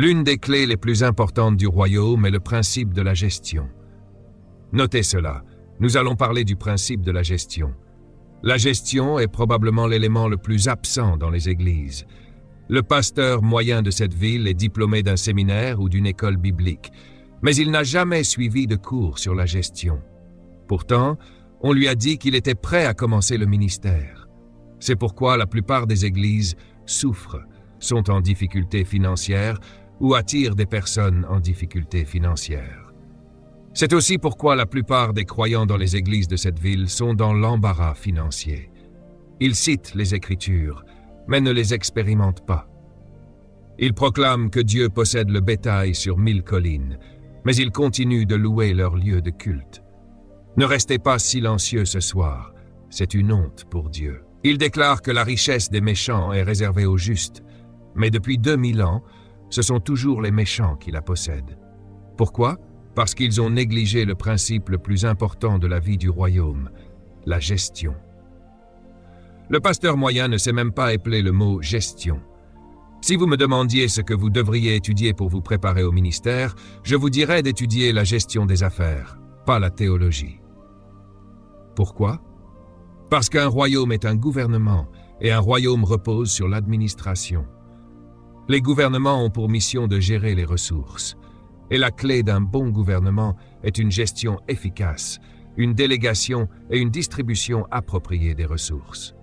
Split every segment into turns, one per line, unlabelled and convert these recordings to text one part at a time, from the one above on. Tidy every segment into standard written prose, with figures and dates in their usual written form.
L'une des clés les plus importantes du royaume est le principe de la gestion. Notez cela, nous allons parler du principe de la gestion. La gestion est probablement l'élément le plus absent dans les églises. Le pasteur moyen de cette ville est diplômé d'un séminaire ou d'une école biblique, mais il n'a jamais suivi de cours sur la gestion. Pourtant, on lui a dit qu'il était prêt à commencer le ministère. C'est pourquoi la plupart des églises souffrent, sont en difficulté financière ou attirent des personnes en difficulté financière. C'est aussi pourquoi la plupart des croyants dans les églises de cette ville sont dans l'embarras financier. Ils citent les Écritures, mais ne les expérimentent pas. Ils proclament que Dieu possède le bétail sur 1000 collines, mais ils continuent de louer leur lieu de culte. Ne restez pas silencieux ce soir, c'est une honte pour Dieu. Ils déclarent que la richesse des méchants est réservée aux justes, mais depuis 2000 ans, ce sont toujours les méchants qui la possèdent. Pourquoi? Parce qu'ils ont négligé le principe le plus important de la vie du royaume, la gestion. Le pasteur moyen ne sait même pas épeler le mot « gestion ». Si vous me demandiez ce que vous devriez étudier pour vous préparer au ministère, je vous dirais d'étudier la gestion des affaires, pas la théologie. Pourquoi? Parce qu'un royaume est un gouvernement, et un royaume repose sur l'administration. Les gouvernements ont pour mission de gérer les ressources. Et la clé d'un bon gouvernement est une gestion efficace, une délégation et une distribution appropriée des ressources.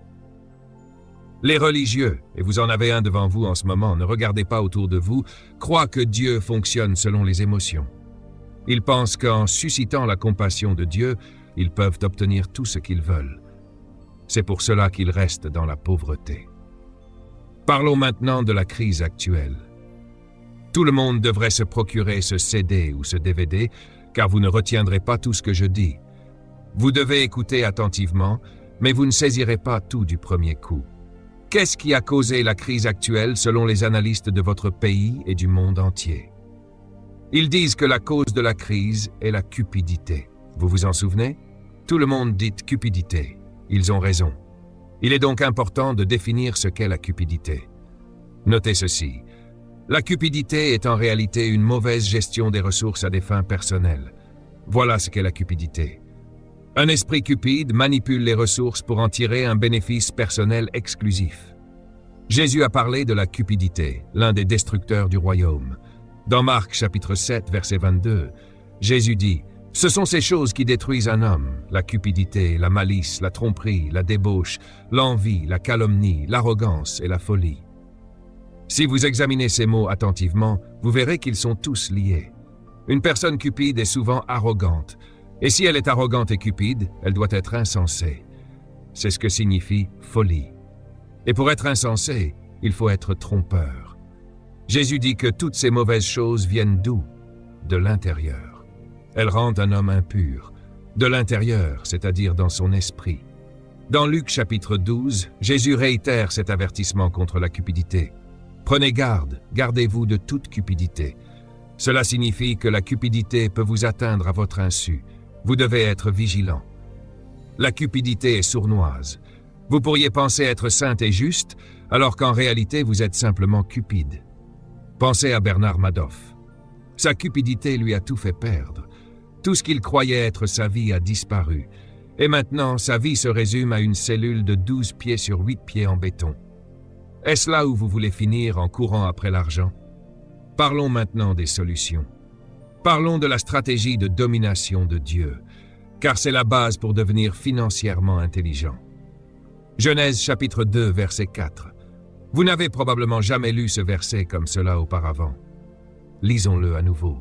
Les religieux, et vous en avez un devant vous en ce moment, ne regardez pas autour de vous, croient que Dieu fonctionne selon les émotions. Ils pensent qu'en suscitant la compassion de Dieu, ils peuvent obtenir tout ce qu'ils veulent. C'est pour cela qu'ils restent dans la pauvreté. Parlons maintenant de la crise actuelle. Tout le monde devrait se procurer ce CD ou ce DVD, car vous ne retiendrez pas tout ce que je dis. Vous devez écouter attentivement, mais vous ne saisirez pas tout du premier coup. Qu'est-ce qui a causé la crise actuelle selon les analystes de votre pays et du monde entier? Ils disent que la cause de la crise est la cupidité. Vous vous en souvenez? Tout le monde dit cupidité. Ils ont raison. Il est donc important de définir ce qu'est la cupidité. Notez ceci. La cupidité est en réalité une mauvaise gestion des ressources à des fins personnelles. Voilà ce qu'est la cupidité. Un esprit cupide manipule les ressources pour en tirer un bénéfice personnel exclusif. Jésus a parlé de la cupidité, l'un des destructeurs du royaume. Dans Marc chapitre 7, verset 22, Jésus dit « Ce sont ces choses qui détruisent un homme, la cupidité, la malice, la tromperie, la débauche, l'envie, la calomnie, l'arrogance et la folie. » Si vous examinez ces mots attentivement, vous verrez qu'ils sont tous liés. Une personne cupide est souvent arrogante, et si elle est arrogante et cupide, elle doit être insensée. C'est ce que signifie folie. Et pour être insensé, il faut être trompeur. Jésus dit que toutes ces mauvaises choses viennent d'où? De l'intérieur. Elles rendent un homme impur, de l'intérieur, c'est-à-dire dans son esprit. Dans Luc chapitre 12, Jésus réitère cet avertissement contre la cupidité. Prenez garde, gardez-vous de toute cupidité. Cela signifie que la cupidité peut vous atteindre à votre insu. Vous devez être vigilant. La cupidité est sournoise. Vous pourriez penser être saint et juste, alors qu'en réalité vous êtes simplement cupide. Pensez à Bernard Madoff. Sa cupidité lui a tout fait perdre. Tout ce qu'il croyait être sa vie a disparu. Et maintenant, sa vie se résume à une cellule de 12 pieds sur 8 pieds en béton. Est-ce là où vous voulez finir en courant après l'argent? Parlons maintenant des solutions. Parlons de la stratégie de domination de Dieu, car c'est la base pour devenir financièrement intelligent. Genèse chapitre 2, verset 4. Vous n'avez probablement jamais lu ce verset comme cela auparavant. Lisons-le à nouveau.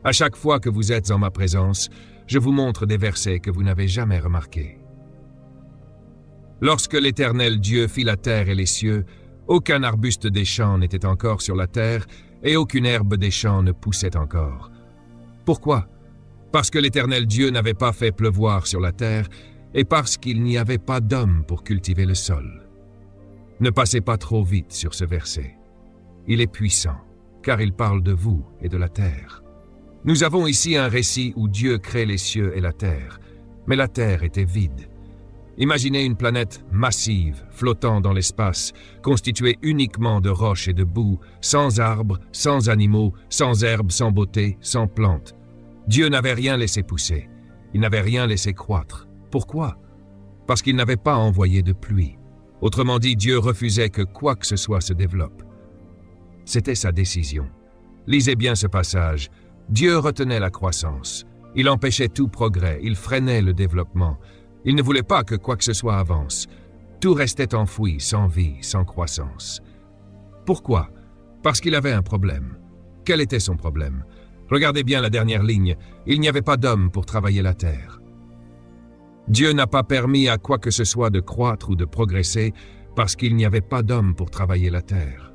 À chaque fois que vous êtes en ma présence, je vous montre des versets que vous n'avez jamais remarqués. Lorsque l'Éternel Dieu fit la terre et les cieux, aucun arbuste des champs n'était encore sur la terre et aucune herbe des champs ne poussait encore. Pourquoi? Parce que l'Éternel Dieu n'avait pas fait pleuvoir sur la terre et parce qu'il n'y avait pas d'homme pour cultiver le sol. Ne passez pas trop vite sur ce verset. Il est puissant, car il parle de vous et de la terre. Nous avons ici un récit où Dieu crée les cieux et la terre, mais la terre était vide. Imaginez une planète massive, flottant dans l'espace, constituée uniquement de roches et de boue, sans arbres, sans animaux, sans herbes, sans beauté, sans plantes. Dieu n'avait rien laissé pousser. Il n'avait rien laissé croître. Pourquoi? Parce qu'il n'avait pas envoyé de pluie. Autrement dit, Dieu refusait que quoi que ce soit se développe. C'était sa décision. Lisez bien ce passage. Dieu retenait la croissance. Il empêchait tout progrès, il freinait le développement. Il ne voulait pas que quoi que ce soit avance. Tout restait enfoui, sans vie, sans croissance. Pourquoi? Parce qu'il avait un problème. Quel était son problème? Regardez bien la dernière ligne. Il n'y avait pas d'homme pour travailler la terre. Dieu n'a pas permis à quoi que ce soit de croître ou de progresser parce qu'il n'y avait pas d'homme pour travailler la terre.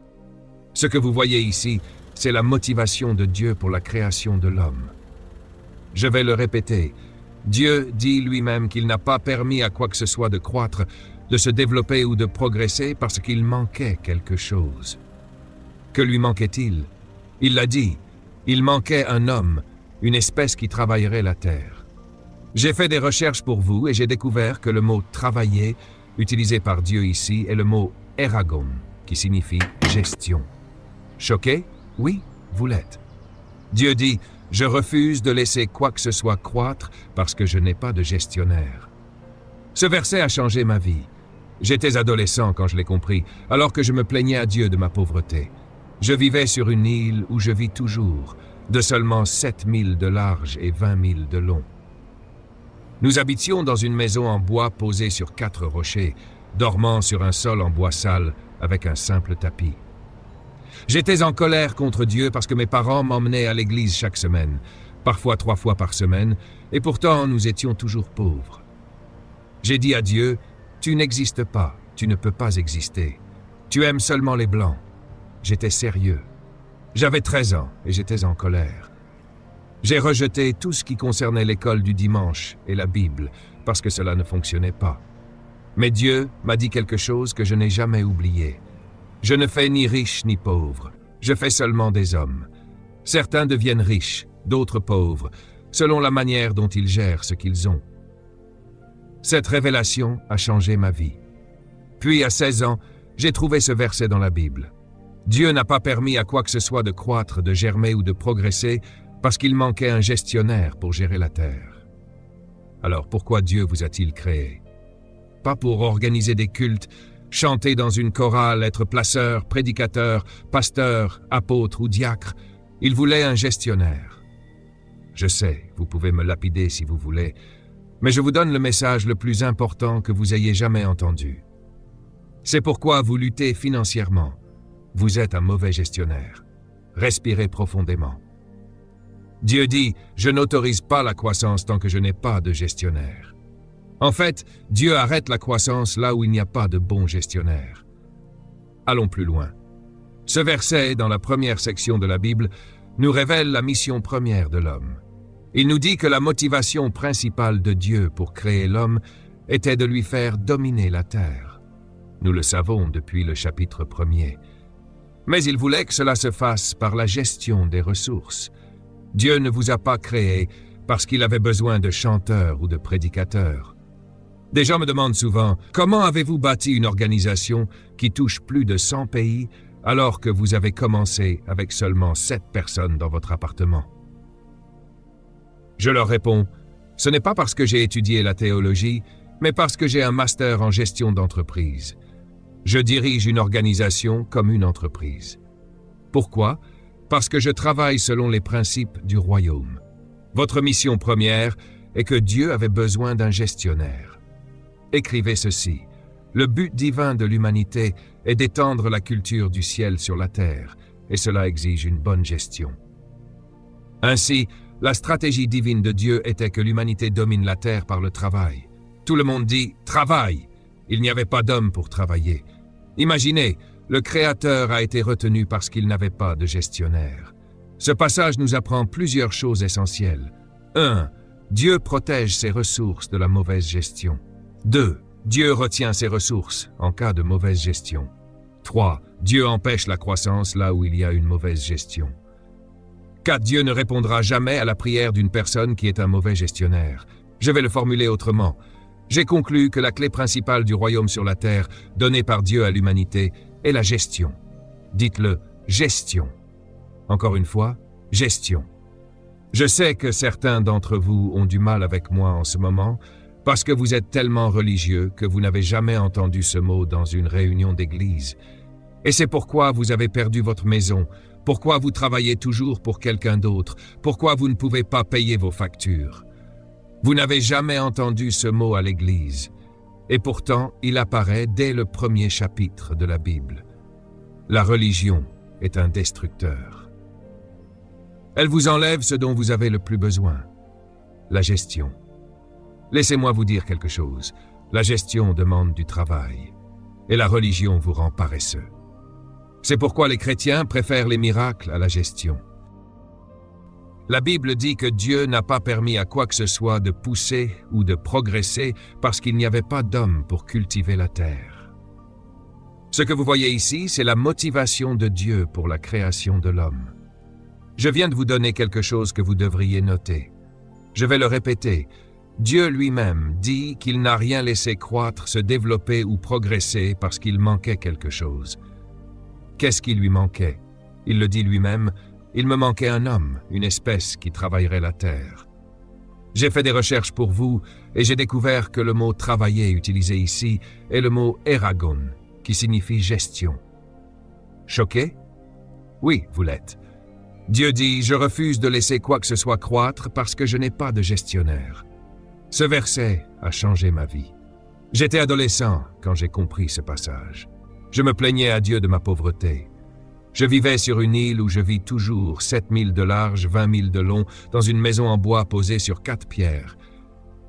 Ce que vous voyez ici, c'est la motivation de Dieu pour la création de l'homme. Je vais le répéter. Dieu dit lui-même qu'il n'a pas permis à quoi que ce soit de croître, de se développer ou de progresser parce qu'il manquait quelque chose. Que lui manquait-il? Il l'a dit, il manquait un homme, une espèce qui travaillerait la terre. J'ai fait des recherches pour vous et j'ai découvert que le mot « travailler » utilisé par Dieu ici est le mot « eragon » qui signifie « gestion ». Choqué? Oui, vous l'êtes. Dieu dit « Je refuse de laisser quoi que ce soit croître parce que je n'ai pas de gestionnaire. » Ce verset a changé ma vie. J'étais adolescent quand je l'ai compris, alors que je me plaignais à Dieu de ma pauvreté. Je vivais sur une île où je vis toujours, de seulement 7 000 de large et 20 000 de long. Nous habitions dans une maison en bois posée sur 4 rochers, dormant sur un sol en bois sale avec un simple tapis. J'étais en colère contre Dieu parce que mes parents m'emmenaient à l'église chaque semaine, parfois 3 fois par semaine, et pourtant nous étions toujours pauvres. J'ai dit à Dieu, « Tu n'existes pas, tu ne peux pas exister. Tu aimes seulement les Blancs. » J'étais sérieux. J'avais 13 ans et j'étais en colère. J'ai rejeté tout ce qui concernait l'école du dimanche et la Bible, parce que cela ne fonctionnait pas. Mais Dieu m'a dit quelque chose que je n'ai jamais oublié. Je ne fais ni riche ni pauvre, je fais seulement des hommes. Certains deviennent riches, d'autres pauvres, selon la manière dont ils gèrent ce qu'ils ont. Cette révélation a changé ma vie. Puis, à 16 ans, j'ai trouvé ce verset dans la Bible. Dieu n'a pas permis à quoi que ce soit de croître, de germer ou de progresser parce qu'il manquait un gestionnaire pour gérer la terre. Alors pourquoi Dieu vous a-t-il créé? Pas pour organiser des cultes, chanter dans une chorale, être placeur, prédicateur, pasteur, apôtre ou diacre. Il voulait un gestionnaire. Je sais, vous pouvez me lapider si vous voulez, mais je vous donne le message le plus important que vous ayez jamais entendu. C'est pourquoi vous luttez financièrement. Vous êtes un mauvais gestionnaire. Respirez profondément. Dieu dit, je n'autorise pas la croissance tant que je n'ai pas de gestionnaire. En fait, Dieu arrête la croissance là où il n'y a pas de bon gestionnaire. Allons plus loin. Ce verset, dans la première section de la Bible, nous révèle la mission première de l'homme. Il nous dit que la motivation principale de Dieu pour créer l'homme était de lui faire dominer la terre. Nous le savons depuis le chapitre 1er. Mais il voulait que cela se fasse par la gestion des ressources. Dieu ne vous a pas créé parce qu'il avait besoin de chanteurs ou de prédicateurs. Des gens me demandent souvent, comment avez-vous bâti une organisation qui touche plus de 100 pays alors que vous avez commencé avec seulement 7 personnes dans votre appartement? Je leur réponds, ce n'est pas parce que j'ai étudié la théologie, mais parce que j'ai un master en gestion d'entreprise. Je dirige une organisation comme une entreprise. Pourquoi? Parce que je travaille selon les principes du royaume. Votre mission première est que Dieu avait besoin d'un gestionnaire. Écrivez ceci. Le but divin de l'humanité est d'étendre la culture du ciel sur la terre, et cela exige une bonne gestion. Ainsi, la stratégie divine de Dieu était que l'humanité domine la terre par le travail. Tout le monde dit « travail ». Il n'y avait pas d'homme pour travailler. Imaginez, le Créateur a été retenu parce qu'il n'avait pas de gestionnaire. Ce passage nous apprend plusieurs choses essentielles. 1. Dieu protège ses ressources de la mauvaise gestion. 2. Dieu retient ses ressources en cas de mauvaise gestion. 3. Dieu empêche la croissance là où il y a une mauvaise gestion. 4. Dieu ne répondra jamais à la prière d'une personne qui est un mauvais gestionnaire. Je vais le formuler autrement. J'ai conclu que la clé principale du royaume sur la terre, donnée par Dieu à l'humanité, est la gestion. Dites-le, gestion. Encore une fois, gestion. Je sais que certains d'entre vous ont du mal avec moi en ce moment, parce que vous êtes tellement religieux que vous n'avez jamais entendu ce mot dans une réunion d'église. Et c'est pourquoi vous avez perdu votre maison, pourquoi vous travaillez toujours pour quelqu'un d'autre, pourquoi vous ne pouvez pas payer vos factures. Vous n'avez jamais entendu ce mot à l'église, et pourtant il apparaît dès le premier chapitre de la Bible. La religion est un destructeur. Elle vous enlève ce dont vous avez le plus besoin, la gestion. Laissez-moi vous dire quelque chose, la gestion demande du travail, et la religion vous rend paresseux. C'est pourquoi les chrétiens préfèrent les miracles à la gestion. La Bible dit que Dieu n'a pas permis à quoi que ce soit de pousser ou de progresser parce qu'il n'y avait pas d'homme pour cultiver la terre. Ce que vous voyez ici, c'est la motivation de Dieu pour la création de l'homme. Je viens de vous donner quelque chose que vous devriez noter. Je vais le répéter. Dieu lui-même dit qu'il n'a rien laissé croître, se développer ou progresser parce qu'il manquait quelque chose. Qu'est-ce qui lui manquait? Il le dit lui-même, il me manquait un homme, une espèce qui travaillerait la terre. J'ai fait des recherches pour vous et j'ai découvert que le mot « travailler » utilisé ici est le mot « eragon » qui signifie « gestion ». Choqué? Oui, vous l'êtes. Dieu dit « Je refuse de laisser quoi que ce soit croître parce que je n'ai pas de gestionnaire ». Ce verset a changé ma vie. J'étais adolescent quand j'ai compris ce passage. Je me plaignais à Dieu de ma pauvreté. Je vivais sur une île où je vis toujours, 7 000 de large, 20 000 de long, dans une maison en bois posée sur 4 pierres.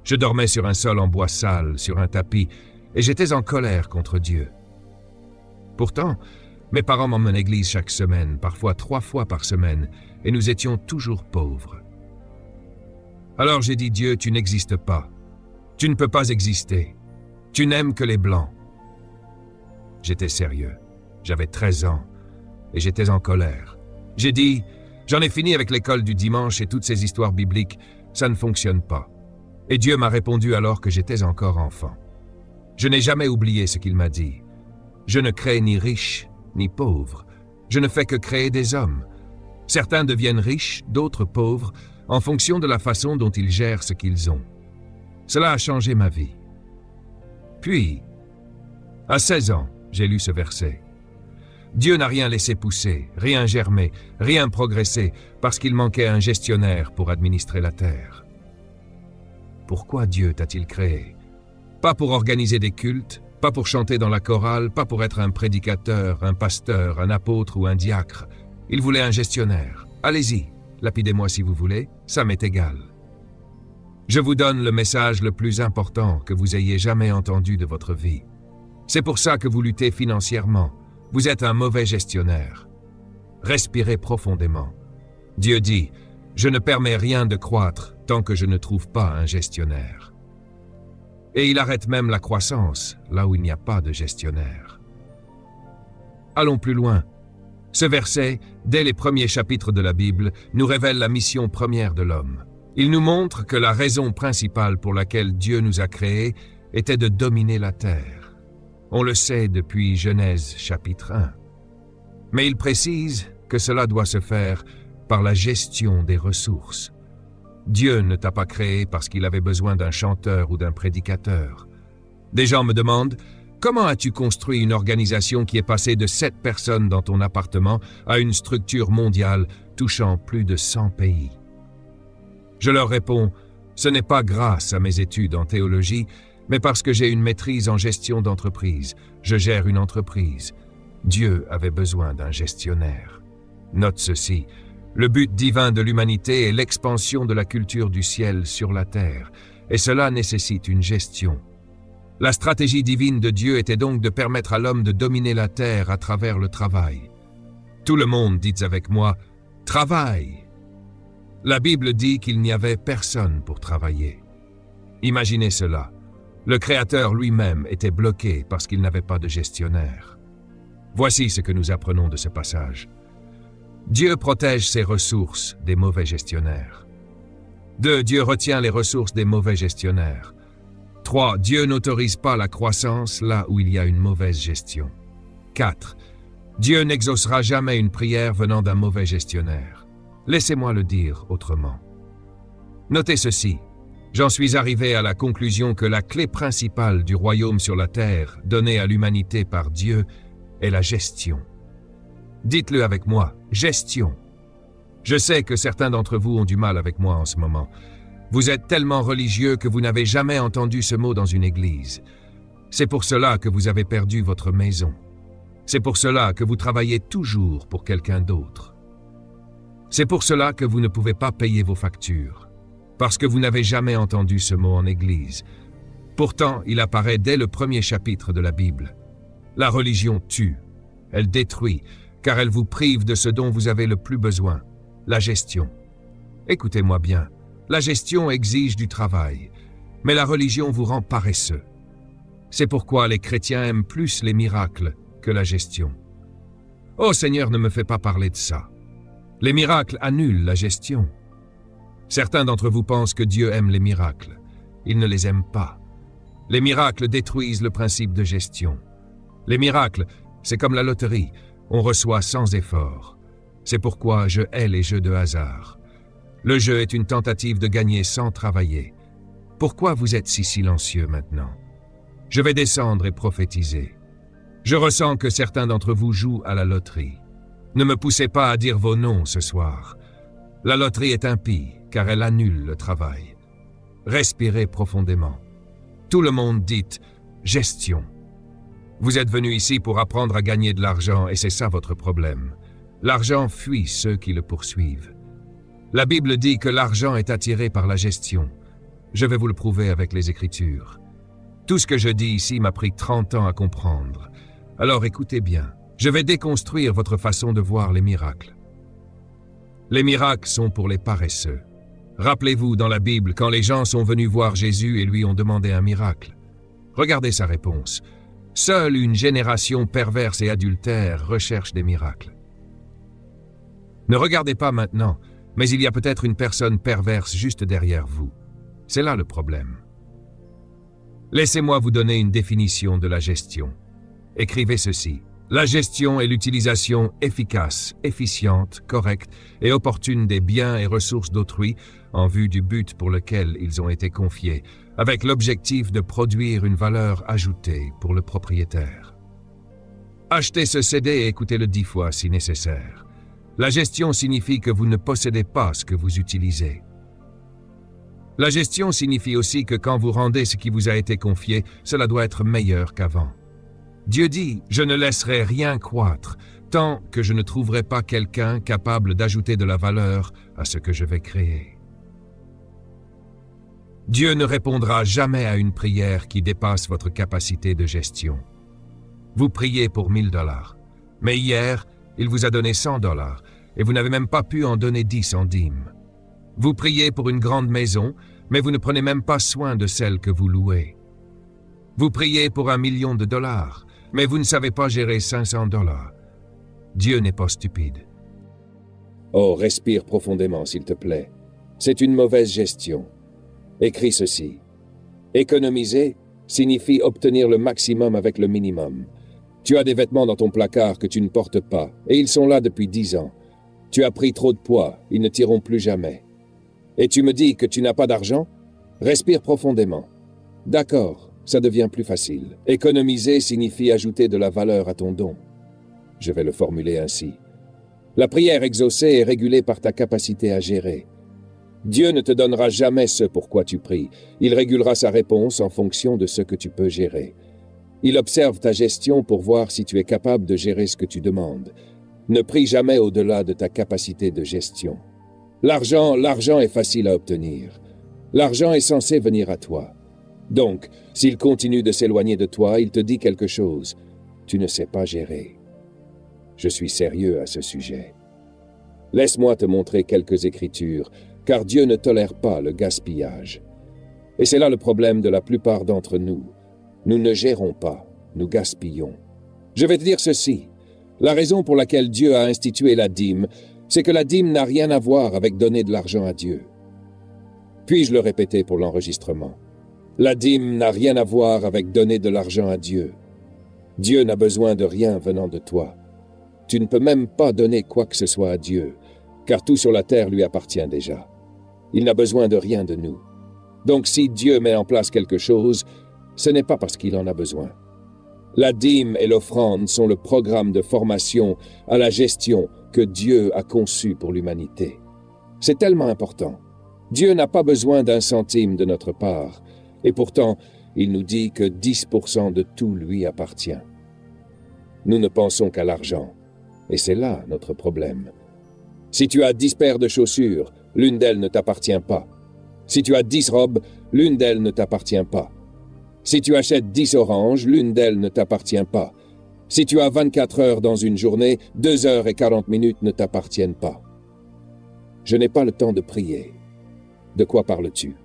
Je dormais sur un sol en bois sale, sur un tapis, et j'étais en colère contre Dieu. Pourtant, mes parents m'emmenaient à l'église chaque semaine, parfois 3 fois par semaine, et nous étions toujours pauvres. Alors j'ai dit, Dieu, tu n'existes pas. Tu ne peux pas exister. Tu n'aimes que les Blancs. J'étais sérieux. J'avais 13 ans. Et j'étais en colère. J'ai dit, j'en ai fini avec l'école du dimanche et toutes ces histoires bibliques, ça ne fonctionne pas. Et Dieu m'a répondu alors que j'étais encore enfant. Je n'ai jamais oublié ce qu'il m'a dit. Je ne crée ni riche, ni pauvre. Je ne fais que créer des hommes. Certains deviennent riches, d'autres pauvres, en fonction de la façon dont ils gèrent ce qu'ils ont. Cela a changé ma vie. Puis, à 16 ans, j'ai lu ce verset. Dieu n'a rien laissé pousser, rien germer, rien progresser, parce qu'il manquait un gestionnaire pour administrer la terre. Pourquoi Dieu t'a-t-il créé? Pas pour organiser des cultes, pas pour chanter dans la chorale, pas pour être un prédicateur, un pasteur, un apôtre ou un diacre. Il voulait un gestionnaire. Allez-y, lapidez-moi si vous voulez, ça m'est égal. Je vous donne le message le plus important que vous ayez jamais entendu de votre vie. C'est pour ça que vous luttez financièrement. Vous êtes un mauvais gestionnaire. Respirez profondément. Dieu dit, « Je ne permets rien de croître tant que je ne trouve pas un gestionnaire. » Et il arrête même la croissance, là où il n'y a pas de gestionnaire. Allons plus loin. Ce verset, dès les premiers chapitres de la Bible, nous révèle la mission première de l'homme. Il nous montre que la raison principale pour laquelle Dieu nous a créés était de dominer la terre. On le sait depuis Genèse chapitre 1. Mais il précise que cela doit se faire par la gestion des ressources. Dieu ne t'a pas créé parce qu'il avait besoin d'un chanteur ou d'un prédicateur. Des gens me demandent, comment as-tu construit une organisation qui est passée de 7 personnes dans ton appartement à une structure mondiale touchant plus de 100 pays? Je leur réponds, ce n'est pas grâce à mes études en théologie, mais parce que j'ai une maîtrise en gestion d'entreprise. Je gère une entreprise. Dieu avait besoin d'un gestionnaire. Note ceci, le but divin de l'humanité est l'expansion de la culture du ciel sur la terre, et cela nécessite une gestion. La stratégie divine de Dieu était donc de permettre à l'homme de dominer la terre à travers le travail. Tout le monde, dites avec moi, « Travaille !» La Bible dit qu'il n'y avait personne pour travailler. Imaginez cela. Le Créateur lui-même était bloqué parce qu'il n'avait pas de gestionnaire. Voici ce que nous apprenons de ce passage. Dieu protège ses ressources des mauvais gestionnaires. 2. Dieu retient les ressources des mauvais gestionnaires. 3. Dieu n'autorise pas la croissance là où il y a une mauvaise gestion. 4. Dieu n'exaucera jamais une prière venant d'un mauvais gestionnaire. Laissez-moi le dire autrement. Notez ceci. J'en suis arrivé à la conclusion que la clé principale du royaume sur la terre, donnée à l'humanité par Dieu, est la gestion. Dites-le avec moi, gestion. Je sais que certains d'entre vous ont du mal avec moi en ce moment. Vous êtes tellement religieux que vous n'avez jamais entendu ce mot dans une église. C'est pour cela que vous avez perdu votre maison. C'est pour cela que vous travaillez toujours pour quelqu'un d'autre. C'est pour cela que vous ne pouvez pas payer vos factures, parce que vous n'avez jamais entendu ce mot en église. Pourtant, il apparaît dès le premier chapitre de la Bible. La religion tue, elle détruit, car elle vous prive de ce dont vous avez le plus besoin, la gestion. Écoutez-moi bien, la gestion exige du travail, mais la religion vous rend paresseux. C'est pourquoi les chrétiens aiment plus les miracles que la gestion. Oh Seigneur, ne me fais pas parler de ça. Les miracles annulent la gestion. Certains d'entre vous pensent que Dieu aime les miracles. Il ne les aime pas. Les miracles détruisent le principe de gestion. Les miracles, c'est comme la loterie, on reçoit sans effort. C'est pourquoi je hais les jeux de hasard. Le jeu est une tentative de gagner sans travailler. Pourquoi vous êtes si silencieux maintenant? Je vais descendre et prophétiser. Je ressens que certains d'entre vous jouent à la loterie. Ne me poussez pas à dire vos noms ce soir. La loterie est impie, car elle annule le travail. Respirez profondément. Tout le monde dit « gestion ». Vous êtes venu ici pour apprendre à gagner de l'argent et c'est ça votre problème. L'argent fuit ceux qui le poursuivent. La Bible dit que l'argent est attiré par la gestion. Je vais vous le prouver avec les Écritures. Tout ce que je dis ici m'a pris 30 ans à comprendre. Alors écoutez bien. Je vais déconstruire votre façon de voir les miracles. Les miracles sont pour les paresseux. Rappelez-vous dans la Bible quand les gens sont venus voir Jésus et lui ont demandé un miracle. Regardez sa réponse. Seule une génération perverse et adultère recherche des miracles. Ne regardez pas maintenant, mais il y a peut-être une personne perverse juste derrière vous. C'est là le problème. Laissez-moi vous donner une définition de la gestion. Écrivez ceci. La gestion est l'utilisation efficace, efficiente, correcte et opportune des biens et ressources d'autrui en vue du but pour lequel ils ont été confiés, avec l'objectif de produire une valeur ajoutée pour le propriétaire. Achetez ce CD et écoutez-le 10 fois si nécessaire. La gestion signifie que vous ne possédez pas ce que vous utilisez. La gestion signifie aussi que quand vous rendez ce qui vous a été confié, cela doit être meilleur qu'avant. Dieu dit « Je ne laisserai rien croître tant que je ne trouverai pas quelqu'un capable d'ajouter de la valeur à ce que je vais créer. » Dieu ne répondra jamais à une prière qui dépasse votre capacité de gestion. Vous priez pour 1000 $, mais hier, il vous a donné 100 $ et vous n'avez même pas pu en donner 10 en dîmes. Vous priez pour une grande maison, mais vous ne prenez même pas soin de celle que vous louez. Vous priez pour $1 million, mais vous ne savez pas gérer 500 $. Dieu n'est pas stupide.
Oh, respire profondément, s'il te plaît. C'est une mauvaise gestion. Écris ceci. Économiser signifie obtenir le maximum avec le minimum. Tu as des vêtements dans ton placard que tu ne portes pas, et ils sont là depuis 10 ans. Tu as pris trop de poids, ils ne t'iront plus jamais. Et tu me dis que tu n'as pas d'argent? Respire profondément. D'accord, ça devient plus facile. Économiser signifie ajouter de la valeur à ton don. Je vais le formuler ainsi. La prière exaucée est régulée par ta capacité à gérer. Dieu ne te donnera jamais ce pour quoi tu pries. Il régulera sa réponse en fonction de ce que tu peux gérer. Il observe ta gestion pour voir si tu es capable de gérer ce que tu demandes. Ne prie jamais au-delà de ta capacité de gestion. L'argent est facile à obtenir. L'argent est censé venir à toi. Donc, s'il continue de s'éloigner de toi, il te dit quelque chose. Tu ne sais pas gérer. Je suis sérieux à ce sujet. Laisse-moi te montrer quelques écritures, car Dieu ne tolère pas le gaspillage. Et c'est là le problème de la plupart d'entre nous. Nous ne gérons pas, nous gaspillons. Je vais te dire ceci. La raison pour laquelle Dieu a institué la dîme, c'est que la dîme n'a rien à voir avec donner de l'argent à Dieu. Puis-je le répéter pour l'enregistrement? La dîme n'a rien à voir avec donner de l'argent à Dieu. Dieu n'a besoin de rien venant de toi. Tu ne peux même pas donner quoi que ce soit à Dieu, car tout sur la terre lui appartient déjà. Il n'a besoin de rien de nous. Donc si Dieu met en place quelque chose, ce n'est pas parce qu'il en a besoin. La dîme et l'offrande sont le programme de formation à la gestion que Dieu a conçu pour l'humanité. C'est tellement important. Dieu n'a pas besoin d'un centime de notre part, et pourtant, il nous dit que 10% de tout lui appartient. Nous ne pensons qu'à l'argent, et c'est là notre problème. Si tu as 10 paires de chaussures, l'une d'elles ne t'appartient pas. Si tu as 10 robes, l'une d'elles ne t'appartient pas. Si tu achètes 10 oranges, l'une d'elles ne t'appartient pas. Si tu as 24 heures dans une journée, 2 heures et 40 minutes ne t'appartiennent pas. Je n'ai pas le temps de prier. De quoi parles-tu?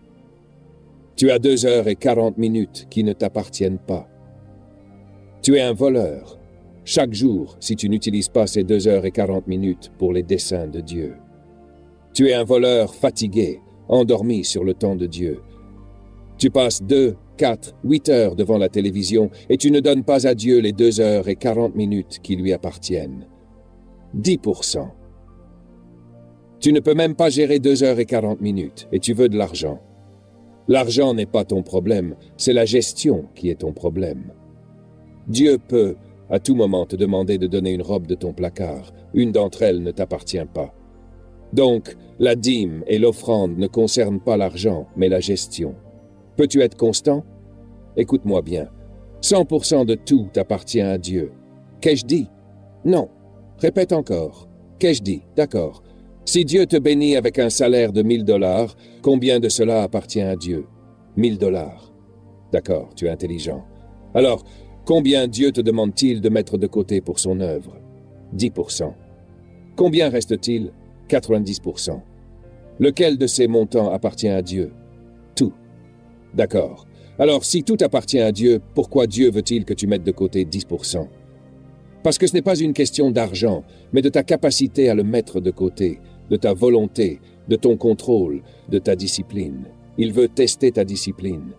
Tu as 2 heures et 40 minutes qui ne t'appartiennent pas. Tu es un voleur. Chaque jour, si tu n'utilises pas ces 2 heures et 40 minutes pour les desseins de Dieu. Tu es un voleur fatigué, endormi sur le temps de Dieu. Tu passes 2, 4, 8 heures devant la télévision et tu ne donnes pas à Dieu les 2 heures et 40 minutes qui lui appartiennent. 10%. Tu ne peux même pas gérer 2 heures et 40 minutes et tu veux de l'argent. L'argent n'est pas ton problème, c'est la gestion qui est ton problème. Dieu peut, à tout moment, te demander de donner une robe de ton placard. Une d'entre elles ne t'appartient pas. Donc, la dîme et l'offrande ne concernent pas l'argent, mais la gestion. Peux-tu être constant? Écoute-moi bien. 100% de tout t'appartient à Dieu. Qu'ai-je dit? Non. Répète encore. Qu'ai-je dit? D'accord. Si Dieu te bénit avec un salaire de 1000 $, combien de cela appartient à Dieu? 1000 $. D'accord, tu es intelligent. Alors, combien Dieu te demande-t-il de mettre de côté pour son œuvre? 10%. Combien reste-t-il? 90%. Lequel de ces montants appartient à Dieu? Tout. D'accord. Alors, si tout appartient à Dieu, pourquoi Dieu veut-il que tu mettes de côté 10%? Parce que ce n'est pas une question d'argent, mais de ta capacité à le mettre de côté, de ta volonté, de ton contrôle, de ta discipline. Il veut tester ta discipline.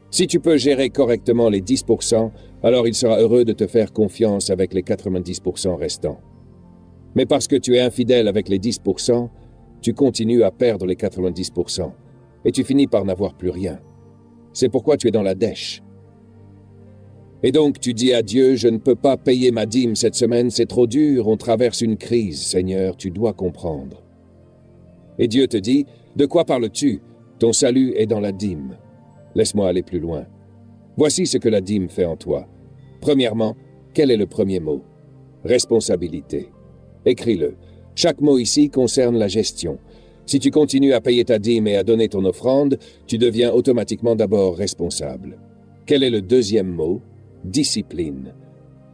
Si tu peux gérer correctement les 10%, alors il sera heureux de te faire confiance avec les 90% restants. Mais parce que tu es infidèle avec les 10%, tu continues à perdre les 90%, et tu finis par n'avoir plus rien. C'est pourquoi tu es dans la dèche. Et donc tu dis à Dieu, je ne peux pas payer ma dîme cette semaine, c'est trop dur, on traverse une crise, Seigneur, tu dois comprendre. Et Dieu te dit, de quoi parles-tu? Ton salut est dans la dîme. Laisse-moi aller plus loin. Voici ce que la dîme fait en toi. Premièrement, quel est le premier mot? Responsabilité. Écris-le. Chaque mot ici concerne la gestion. Si tu continues à payer ta dîme et à donner ton offrande, tu deviens automatiquement d'abord responsable. Quel est le deuxième mot? Discipline.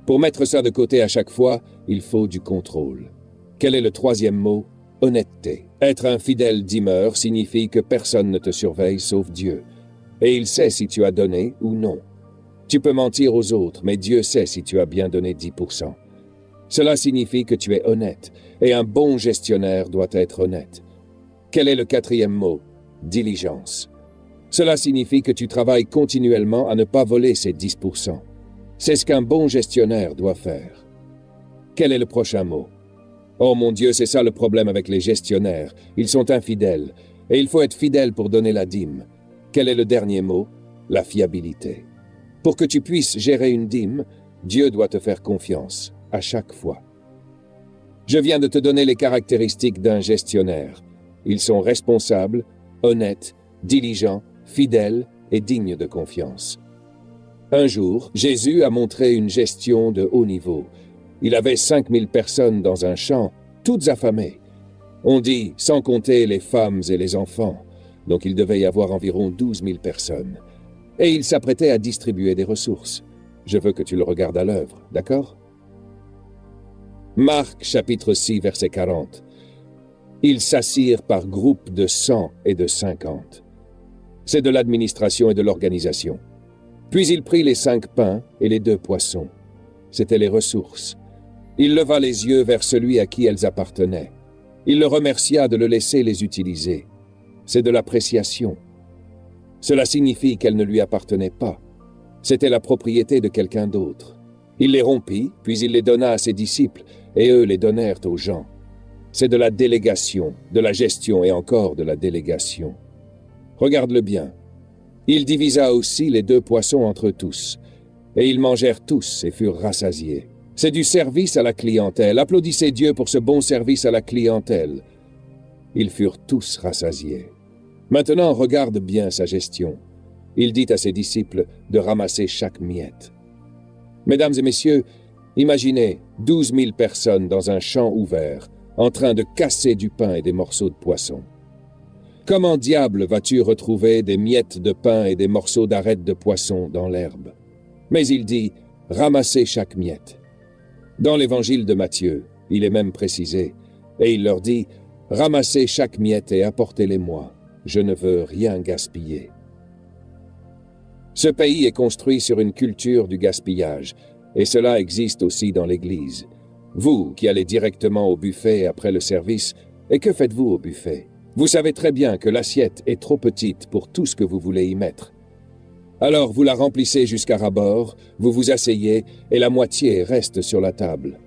Pour mettre ça de côté à chaque fois, il faut du contrôle. Quel est le troisième mot? Honnêteté. Être un fidèle dîmeur signifie que personne ne te surveille sauf Dieu. Et il sait si tu as donné ou non. Tu peux mentir aux autres, mais Dieu sait si tu as bien donné 10%. Cela signifie que tu es honnête, et un bon gestionnaire doit être honnête. Quel est le quatrième mot? Diligence. Cela signifie que tu travailles continuellement à ne pas voler ces 10%. C'est ce qu'un bon gestionnaire doit faire. Quel est le prochain mot? Oh mon Dieu, c'est ça le problème avec les gestionnaires. Ils sont infidèles, et il faut être fidèle pour donner la dîme. Quel est le dernier mot? La fiabilité. Pour que tu puisses gérer une dîme, Dieu doit te faire confiance, à chaque fois. Je viens de te donner les caractéristiques d'un gestionnaire. Ils sont responsables, honnêtes, diligents, fidèles et dignes de confiance. Un jour, Jésus a montré une gestion de haut niveau. Il avait 5000 personnes dans un champ, toutes affamées. On dit, sans compter les femmes et les enfants. Donc il devait y avoir environ 12 000 personnes. Et il s'apprêtait à distribuer des ressources. Je veux que tu le regardes à l'œuvre, d'accord? Marc, chapitre 6, verset 40. Ils s'assirent par groupes de 100 et de 50. C'est de l'administration et de l'organisation. Puis il prit les 5 pains et les 2 poissons. C'étaient les ressources. Il leva les yeux vers celui à qui elles appartenaient. Il le remercia de le laisser les utiliser. C'est de l'appréciation. Cela signifie qu'elles ne lui appartenaient pas. C'était la propriété de quelqu'un d'autre. Il les rompit, puis il les donna à ses disciples, et eux les donnèrent aux gens. C'est de la délégation, de la gestion et encore de la délégation. Regarde-le bien. Il divisa aussi les 2 poissons entre tous, et ils mangèrent tous et furent rassasiés. C'est du service à la clientèle. Applaudissez Dieu pour ce bon service à la clientèle. Ils furent tous rassasiés. Maintenant, regarde bien sa gestion. Il dit à ses disciples de ramasser chaque miette. Mesdames et messieurs, imaginez 12 000 personnes dans un champ ouvert, en train de casser du pain et des morceaux de poisson. Comment diable vas-tu retrouver des miettes de pain et des morceaux d'arêtes de poisson dans l'herbe? Mais il dit, ramassez chaque miette. Dans l'évangile de Matthieu, il est même précisé, et il leur dit, ramassez chaque miette et apportez-les-moi. Je ne veux rien gaspiller. Ce pays est construit sur une culture du gaspillage, et cela existe aussi dans l'Église. Vous, qui allez directement au buffet après le service, et que faites-vous au buffet? Vous savez très bien que l'assiette est trop petite pour tout ce que vous voulez y mettre. Alors vous la remplissez jusqu'à ras-bord, vous vous asseyez, et la moitié reste sur la table.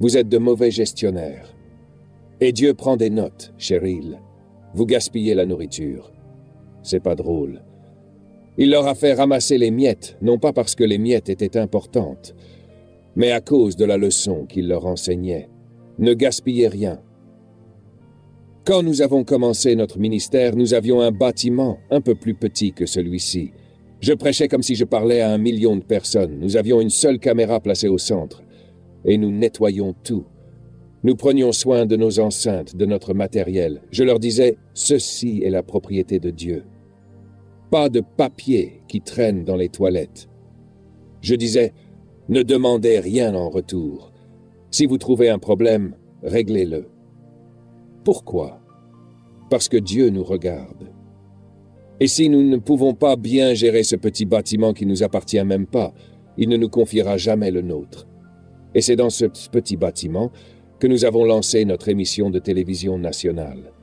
Vous êtes de mauvais gestionnaires. Et Dieu prend des notes, Cheryl. Vous gaspillez la nourriture. C'est pas drôle. Il leur a fait ramasser les miettes, non pas parce que les miettes étaient importantes, mais à cause de la leçon qu'il leur enseignait. Ne gaspillez rien. Quand nous avons commencé notre ministère, nous avions un bâtiment un peu plus petit que celui-ci. Je prêchais comme si je parlais à 1 million de personnes. Nous avions une seule caméra placée au centre. Et nous nettoyions tout. Nous prenions soin de nos enceintes, de notre matériel. Je leur disais, ceci est la propriété de Dieu. Pas de papier qui traîne dans les toilettes. Je disais, ne demandez rien en retour. Si vous trouvez un problème, réglez-le. Pourquoi? Parce que Dieu nous regarde. Et si nous ne pouvons pas bien gérer ce petit bâtiment qui ne nous appartient même pas, il ne nous confiera jamais le nôtre. Et c'est dans ce petit bâtiment que nous avons lancé notre émission de télévision nationale.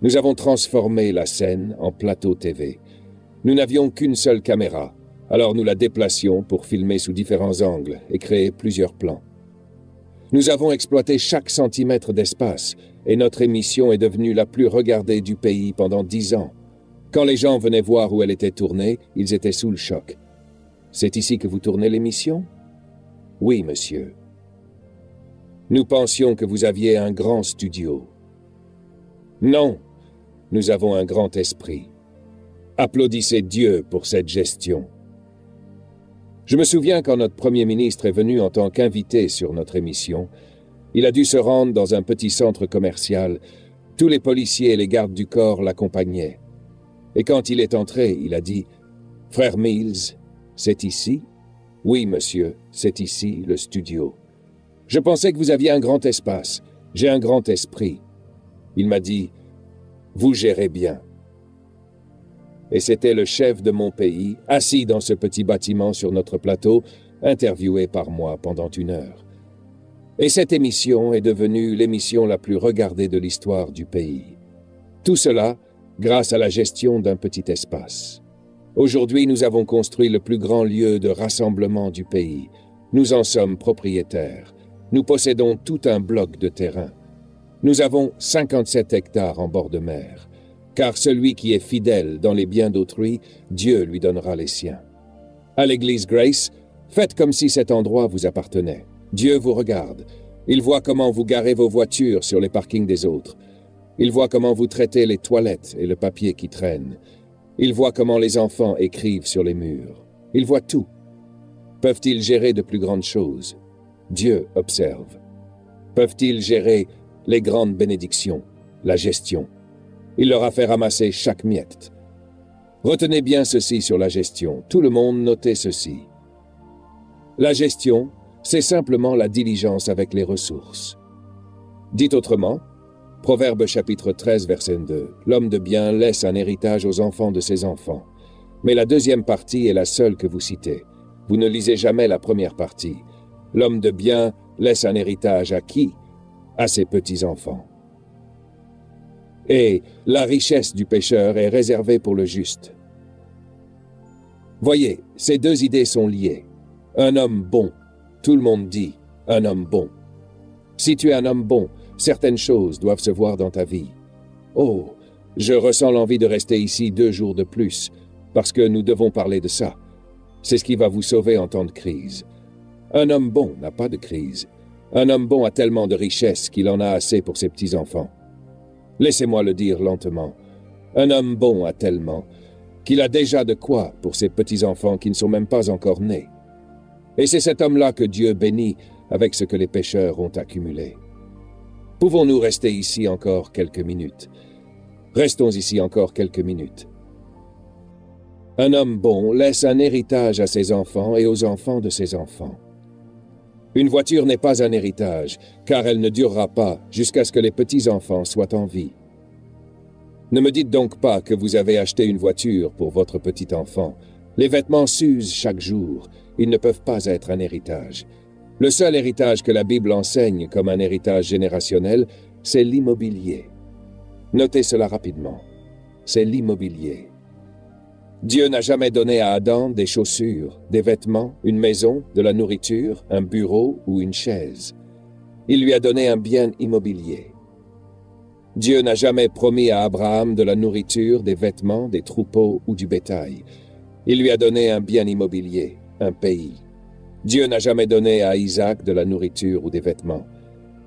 Nous avons transformé la scène en plateau TV. Nous n'avions qu'une seule caméra, alors nous la déplacions pour filmer sous différents angles et créer plusieurs plans. Nous avons exploité chaque centimètre d'espace et notre émission est devenue la plus regardée du pays pendant 10 ans. Quand les gens venaient voir où elle était tournée, ils étaient sous le choc. « C'est ici que vous tournez l'émission? »« Oui, monsieur. » « Nous pensions que vous aviez un grand studio. »« Non, nous avons un grand esprit. » Applaudissez Dieu pour cette gestion. Je me souviens quand notre Premier ministre est venu en tant qu'invité sur notre émission, il a dû se rendre dans un petit centre commercial. Tous les policiers et les gardes du corps l'accompagnaient. Et quand il est entré, il a dit « Frère Mills, c'est ici? »« Oui, monsieur, c'est ici, le studio. » Je pensais que vous aviez un grand espace. J'ai un grand esprit. Il m'a dit « Vous gérez bien. » Et c'était le chef de mon pays, assis dans ce petit bâtiment sur notre plateau, interviewé par moi pendant 1 heure. Et cette émission est devenue l'émission la plus regardée de l'histoire du pays. Tout cela grâce à la gestion d'un petit espace. Aujourd'hui, nous avons construit le plus grand lieu de rassemblement du pays. Nous en sommes propriétaires. Nous possédons tout un bloc de terrain. Nous avons 57 hectares en bord de mer. Car celui qui est fidèle dans les biens d'autrui, Dieu lui donnera les siens. À l'église Grace, faites comme si cet endroit vous appartenait. Dieu vous regarde. Il voit comment vous garez vos voitures sur les parkings des autres. Il voit comment vous traitez les toilettes et le papier qui traîne. Il voit comment les enfants écrivent sur les murs. Il voit tout. Peuvent-ils gérer de plus grandes choses? Dieu observe. Peuvent-ils gérer les grandes bénédictions, la gestion? Il leur a fait ramasser chaque miette. Retenez bien ceci sur la gestion. Tout le monde notez ceci. La gestion, c'est simplement la diligence avec les ressources. Dit autrement, Proverbe chapitre 13, verset 2, « L'homme de bien laisse un héritage aux enfants de ses enfants. » Mais la deuxième partie est la seule que vous citez. Vous ne lisez jamais la première partie. L'homme de bien laisse un héritage à qui? À ses petits-enfants. Et la richesse du pécheur est réservée pour le juste. Voyez, ces deux idées sont liées. Un homme bon, tout le monde dit un homme bon. Si tu es un homme bon, certaines choses doivent se voir dans ta vie. Oh, je ressens l'envie de rester ici 2 jours de plus, parce que nous devons parler de ça. C'est ce qui va vous sauver en temps de crise. Un homme bon n'a pas de crise. Un homme bon a tellement de richesses qu'il en a assez pour ses petits-enfants. Laissez-moi le dire lentement. Un homme bon a tellement qu'il a déjà de quoi pour ses petits-enfants qui ne sont même pas encore nés. Et c'est cet homme-là que Dieu bénit avec ce que les pécheurs ont accumulé. Pouvons-nous rester ici encore quelques minutes? Restons ici encore quelques minutes. Un homme bon laisse un héritage à ses enfants et aux enfants de ses enfants. Une voiture n'est pas un héritage, car elle ne durera pas jusqu'à ce que les petits-enfants soient en vie. Ne me dites donc pas que vous avez acheté une voiture pour votre petit enfant. Les vêtements s'usent chaque jour, ils ne peuvent pas être un héritage. Le seul héritage que la Bible enseigne comme un héritage générationnel, c'est l'immobilier. Notez cela rapidement. C'est l'immobilier. Dieu n'a jamais donné à Adam des chaussures, des vêtements, une maison, de la nourriture, un bureau ou une chaise. Il lui a donné un bien immobilier. Dieu n'a jamais promis à Abraham de la nourriture, des vêtements, des troupeaux ou du bétail. Il lui a donné un bien immobilier, un pays. Dieu n'a jamais donné à Isaac de la nourriture ou des vêtements.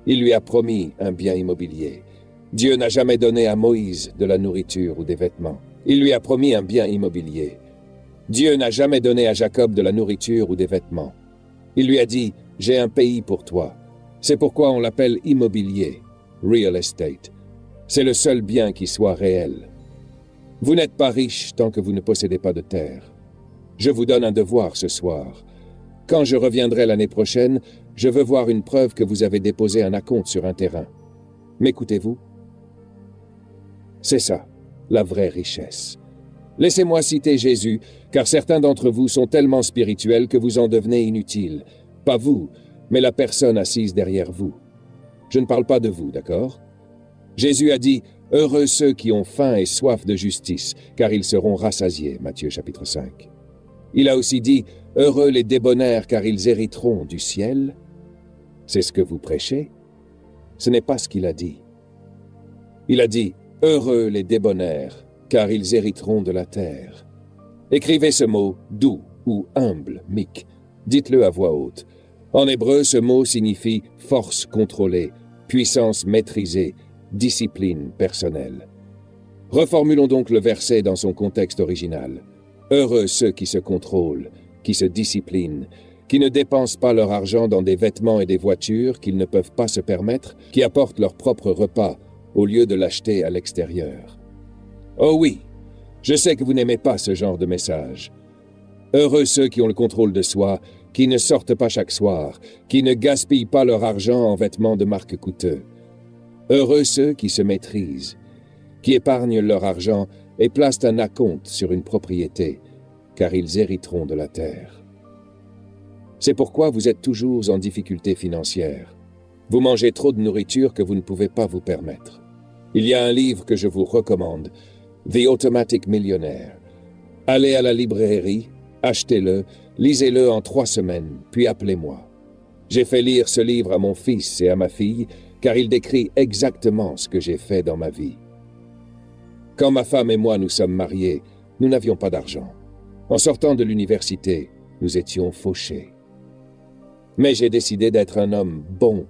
Il lui a promis un bien immobilier. Dieu n'a jamais donné à Moïse de la nourriture ou des vêtements. Il lui a promis un bien immobilier. Dieu n'a jamais donné à Jacob de la nourriture ou des vêtements. Il lui a dit, « J'ai un pays pour toi ». C'est pourquoi on l'appelle immobilier, real estate. C'est le seul bien qui soit réel. Vous n'êtes pas riche tant que vous ne possédez pas de terre. Je vous donne un devoir ce soir. Quand je reviendrai l'année prochaine, je veux voir une preuve que vous avez déposé un acompte sur un terrain. M'écoutez-vous? C'est ça, la vraie richesse. Laissez-moi citer Jésus, car certains d'entre vous sont tellement spirituels que vous en devenez inutiles. Pas vous, mais la personne assise derrière vous. Je ne parle pas de vous, d'accord? Jésus a dit « Heureux ceux qui ont faim et soif de justice, car ils seront rassasiés. » Matthieu chapitre 5. Il a aussi dit « Heureux les débonnaires, car ils hériteront du ciel. » C'est ce que vous prêchez? Ce n'est pas ce qu'il a dit. Il a dit « Heureux les débonnaires, car ils hériteront de la terre. » Écrivez ce mot « doux » ou « humble », mic. Dites-le à voix haute. En hébreu, ce mot signifie « force contrôlée »,« puissance maîtrisée », discipline personnelle. Reformulons donc le verset dans son contexte original. Heureux ceux qui se contrôlent, qui se disciplinent, qui ne dépensent pas leur argent dans des vêtements et des voitures qu'ils ne peuvent pas se permettre, qui apportent leur propre repas au lieu de l'acheter à l'extérieur. Oh oui, je sais que vous n'aimez pas ce genre de message. Heureux ceux qui ont le contrôle de soi, qui ne sortent pas chaque soir, qui ne gaspillent pas leur argent en vêtements de marque coûteux. Heureux ceux qui se maîtrisent, qui épargnent leur argent et placent un acompte sur une propriété, car ils hériteront de la terre. C'est pourquoi vous êtes toujours en difficulté financière. Vous mangez trop de nourriture que vous ne pouvez pas vous permettre. Il y a un livre que je vous recommande, The Automatic Millionaire. Allez à la librairie, achetez-le, lisez-le en 3 semaines, puis appelez-moi. J'ai fait lire ce livre à mon fils et à ma fille, car il décrit exactement ce que j'ai fait dans ma vie. Quand ma femme et moi nous sommes mariés, nous n'avions pas d'argent. En sortant de l'université, nous étions fauchés. Mais j'ai décidé d'être un homme bon,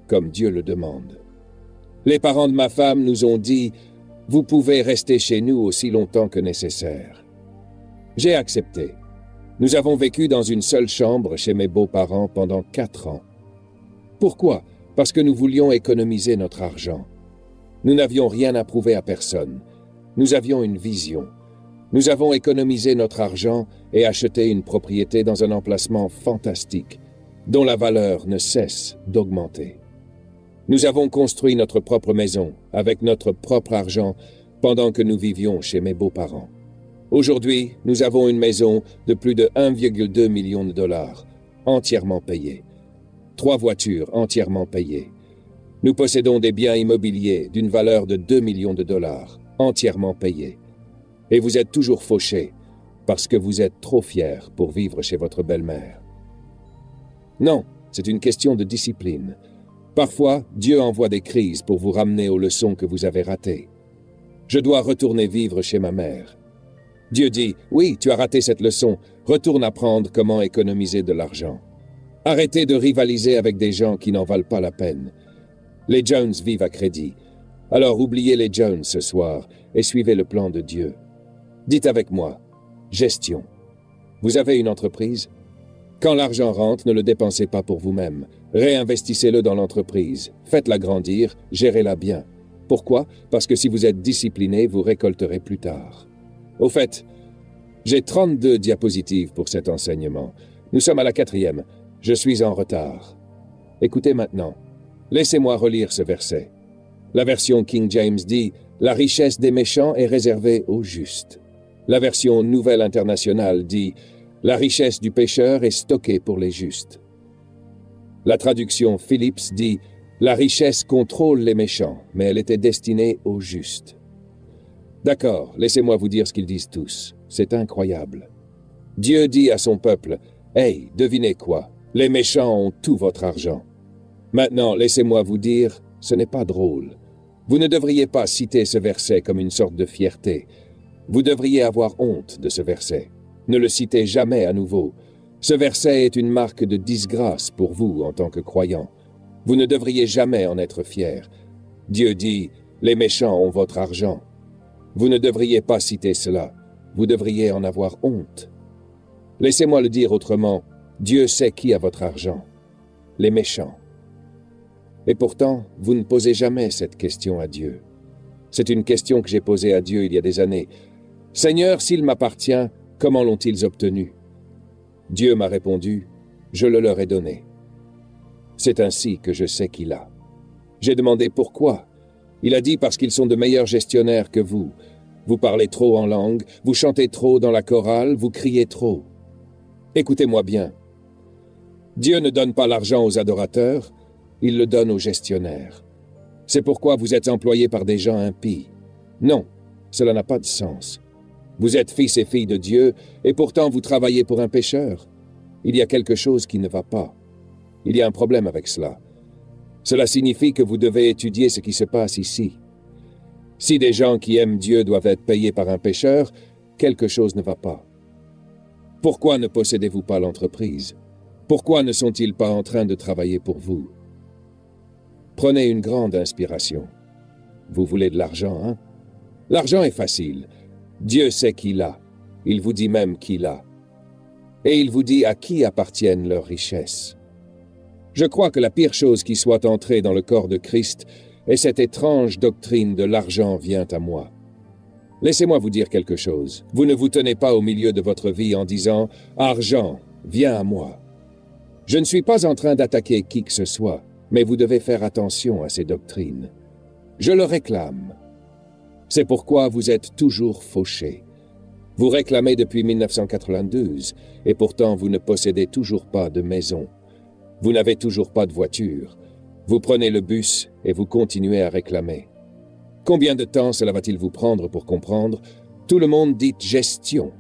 comme Dieu le demande. Les parents de ma femme nous ont dit « Vous pouvez rester chez nous aussi longtemps que nécessaire. » J'ai accepté. Nous avons vécu dans une seule chambre chez mes beaux-parents pendant 4 ans. Pourquoi? Parce que nous voulions économiser notre argent. Nous n'avions rien à prouver à personne. Nous avions une vision. Nous avons économisé notre argent et acheté une propriété dans un emplacement fantastique, dont la valeur ne cesse d'augmenter. Nous avons construit notre propre maison avec notre propre argent pendant que nous vivions chez mes beaux-parents. Aujourd'hui, nous avons une maison de plus de 1,2 million de dollars, entièrement payée. 3 voitures entièrement payées. Nous possédons des biens immobiliers d'une valeur de 2 millions de dollars, entièrement payés. Et vous êtes toujours fauchés. parce que vous êtes trop fier pour vivre chez votre belle-mère. Non, c'est une question de discipline. Parfois, Dieu envoie des crises pour vous ramener aux leçons que vous avez ratées. Je dois retourner vivre chez ma mère. Dieu dit, oui, tu as raté cette leçon, retourne apprendre comment économiser de l'argent. Arrêtez de rivaliser avec des gens qui n'en valent pas la peine. Les Jones vivent à crédit. Alors oubliez les Jones ce soir et suivez le plan de Dieu. Dites avec moi, gestion. Vous avez une entreprise? Quand l'argent rentre, ne le dépensez pas pour vous-même. Réinvestissez-le dans l'entreprise. Faites-la grandir, gérez-la bien. Pourquoi? Parce que si vous êtes discipliné, vous récolterez plus tard. Au fait, j'ai 32 diapositives pour cet enseignement. Nous sommes à la 4e. Je suis en retard. Écoutez maintenant. Laissez-moi relire ce verset. La version King James dit « La richesse des méchants est réservée aux justes ». La version Nouvelle Internationale dit « La richesse du pécheur est stockée pour les justes ». La traduction Phillips dit « La richesse contrôle les méchants, mais elle était destinée aux justes ». D'accord, laissez-moi vous dire ce qu'ils disent tous. C'est incroyable. Dieu dit à son peuple « Hey, devinez quoi? Les méchants ont tout votre argent. » Maintenant, laissez-moi vous dire, ce n'est pas drôle. Vous ne devriez pas citer ce verset comme une sorte de fierté. Vous devriez avoir honte de ce verset. Ne le citez jamais à nouveau. Ce verset est une marque de disgrâce pour vous en tant que croyant. Vous ne devriez jamais en être fier. Dieu dit, les méchants ont votre argent. Vous ne devriez pas citer cela. Vous devriez en avoir honte. Laissez-moi le dire autrement. Dieu sait qui a votre argent. Les méchants. Et pourtant, vous ne posez jamais cette question à Dieu. C'est une question que j'ai posée à Dieu il y a des années. « Seigneur, s'il m'appartient, comment l'ont-ils obtenu ?» Dieu m'a répondu, « Je le leur ai donné. » C'est ainsi que je sais qu'il a. J'ai demandé pourquoi. Il a dit parce qu'ils sont de meilleurs gestionnaires que vous. Vous parlez trop en langue, vous chantez trop dans la chorale, vous criez trop. Écoutez-moi bien. Dieu ne donne pas l'argent aux adorateurs, il le donne aux gestionnaires. C'est pourquoi vous êtes employés par des gens impies. Non, cela n'a pas de sens. Vous êtes fils et filles de Dieu, et pourtant vous travaillez pour un pécheur. Il y a quelque chose qui ne va pas. Il y a un problème avec cela. Cela signifie que vous devez étudier ce qui se passe ici. Si des gens qui aiment Dieu doivent être payés par un pécheur, quelque chose ne va pas. Pourquoi ne possédez-vous pas l'entreprise? Pourquoi ne sont-ils pas en train de travailler pour vous? Prenez une grande inspiration. Vous voulez de l'argent, hein? L'argent est facile. Dieu sait qui l'a. Il vous dit même qui l'a. Et il vous dit à qui appartiennent leurs richesses. Je crois que la pire chose qui soit entrée dans le corps de Christ est cette étrange doctrine de l'argent vient à moi. Laissez-moi vous dire quelque chose. Vous ne vous tenez pas au milieu de votre vie en disant « Argent, viens à moi ». Je ne suis pas en train d'attaquer qui que ce soit, mais vous devez faire attention à ces doctrines. Je le réclame. C'est pourquoi vous êtes toujours fauchés. Vous réclamez depuis 1992, et pourtant vous ne possédez toujours pas de maison. Vous n'avez toujours pas de voiture. Vous prenez le bus et vous continuez à réclamer. Combien de temps cela va-t-il vous prendre pour comprendre? Tout le monde dit gestion.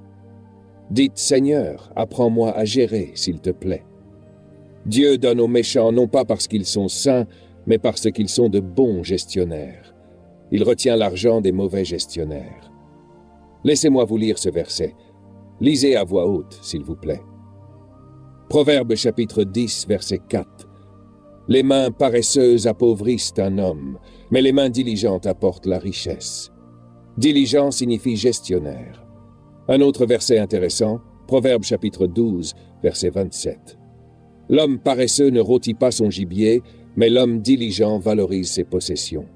Dites Seigneur, apprends-moi à gérer, s'il te plaît. Dieu donne aux méchants non pas parce qu'ils sont saints, mais parce qu'ils sont de bons gestionnaires. Il retient l'argent des mauvais gestionnaires. Laissez-moi vous lire ce verset. Lisez à voix haute, s'il vous plaît. Proverbe chapitre 10, verset 4. Les mains paresseuses appauvrissent un homme, mais les mains diligentes apportent la richesse. Diligent signifie gestionnaire. Un autre verset intéressant, Proverbe chapitre 12, verset 27. L'homme paresseux ne rôtit pas son gibier, mais l'homme diligent valorise ses possessions.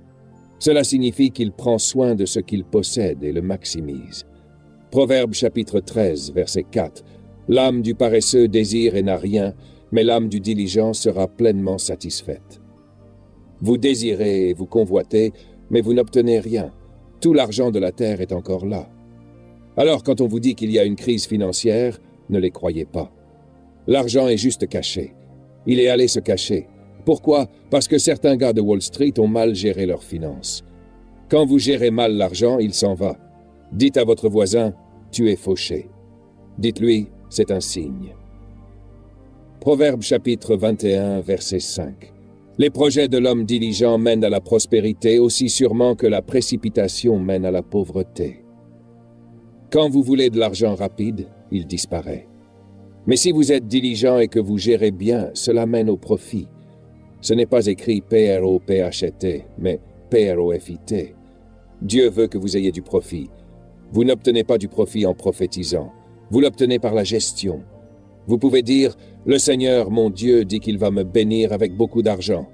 Cela signifie qu'il prend soin de ce qu'il possède et le maximise. Proverbe chapitre 13, verset 4. L'âme du paresseux désire et n'a rien, mais l'âme du diligent sera pleinement satisfaite. Vous désirez et vous convoitez, mais vous n'obtenez rien. Tout l'argent de la terre est encore là. Alors quand on vous dit qu'il y a une crise financière, ne les croyez pas. L'argent est juste caché. Il est allé se cacher. Pourquoi? Parce que certains gars de Wall Street ont mal géré leurs finances. Quand vous gérez mal l'argent, il s'en va. Dites à votre voisin, tu es fauché. Dites-lui, c'est un signe. Proverbe chapitre 21, verset 5. Les projets de l'homme diligent mènent à la prospérité aussi sûrement que la précipitation mène à la pauvreté. Quand vous voulez de l'argent rapide, il disparaît. Mais si vous êtes diligent et que vous gérez bien, cela mène au profit. Ce n'est pas écrit P-R-O-P-H-T, mais P-R-O-F-I-T. Dieu veut que vous ayez du profit. Vous n'obtenez pas du profit en prophétisant. Vous l'obtenez par la gestion. Vous pouvez dire, « Le Seigneur, mon Dieu, dit qu'il va me bénir avec beaucoup d'argent. »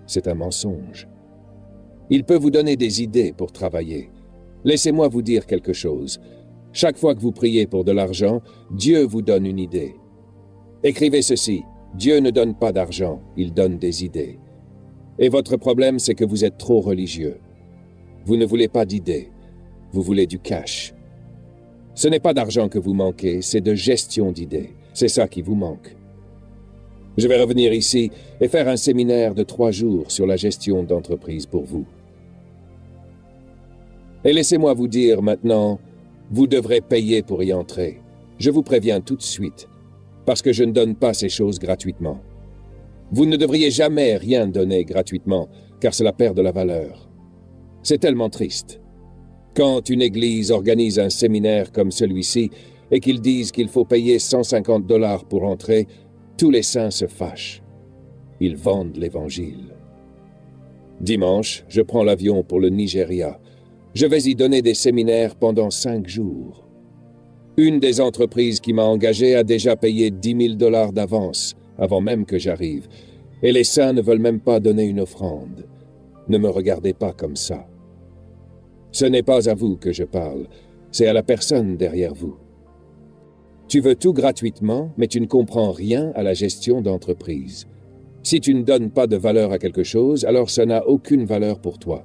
C'est un mensonge. Il peut vous donner des idées pour travailler. Laissez-moi vous dire quelque chose. Chaque fois que vous priez pour de l'argent, Dieu vous donne une idée. Écrivez ceci, Dieu ne donne pas d'argent, il donne des idées. Et votre problème, c'est que vous êtes trop religieux. Vous ne voulez pas d'idées, vous voulez du cash. Ce n'est pas d'argent que vous manquez, c'est de gestion d'idées. C'est ça qui vous manque. Je vais revenir ici et faire un séminaire de 3 jours sur la gestion d'entreprise pour vous. Et laissez-moi vous dire maintenant, vous devrez payer pour y entrer. Je vous préviens tout de suite, parce que je ne donne pas ces choses gratuitement. Vous ne devriez jamais rien donner gratuitement, car cela perd de la valeur. C'est tellement triste. Quand une église organise un séminaire comme celui-ci et qu'ils disent qu'il faut payer 150 $ pour entrer, tous les saints se fâchent. Ils vendent l'Évangile. Dimanche, je prends l'avion pour le Nigeria. Je vais y donner des séminaires pendant 5 jours. Une des entreprises qui m'a engagé a déjà payé 10 000 $ d'avance, avant même que j'arrive, et les saints ne veulent même pas donner une offrande. Ne me regardez pas comme ça. Ce n'est pas à vous que je parle, c'est à la personne derrière vous. Tu veux tout gratuitement, mais tu ne comprends rien à la gestion d'entreprise. Si tu ne donnes pas de valeur à quelque chose, alors ça n'a aucune valeur pour toi.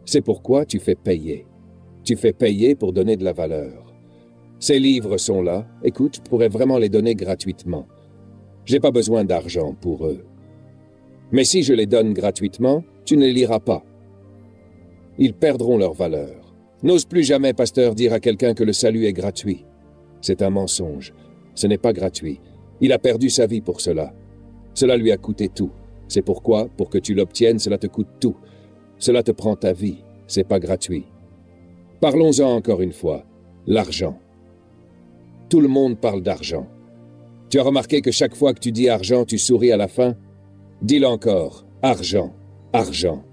C'est pourquoi tu fais payer. Tu fais payer pour donner de la valeur. Ces livres sont là, écoute, je pourrais vraiment les donner gratuitement. J'ai pas besoin d'argent pour eux. Mais si je les donne gratuitement, tu ne les liras pas. Ils perdront leur valeur. N'ose plus jamais, pasteur, dire à quelqu'un que le salut est gratuit. C'est un mensonge. Ce n'est pas gratuit. Il a perdu sa vie pour cela. Cela lui a coûté tout. C'est pourquoi, pour que tu l'obtiennes, cela te coûte tout. Cela te prend ta vie. C'est pas gratuit. Parlons-en encore une fois. L'argent. Tout le monde parle d'argent. Tu as remarqué que chaque fois que tu dis argent, tu souris à la fin? Dis-le encore. Argent. Argent.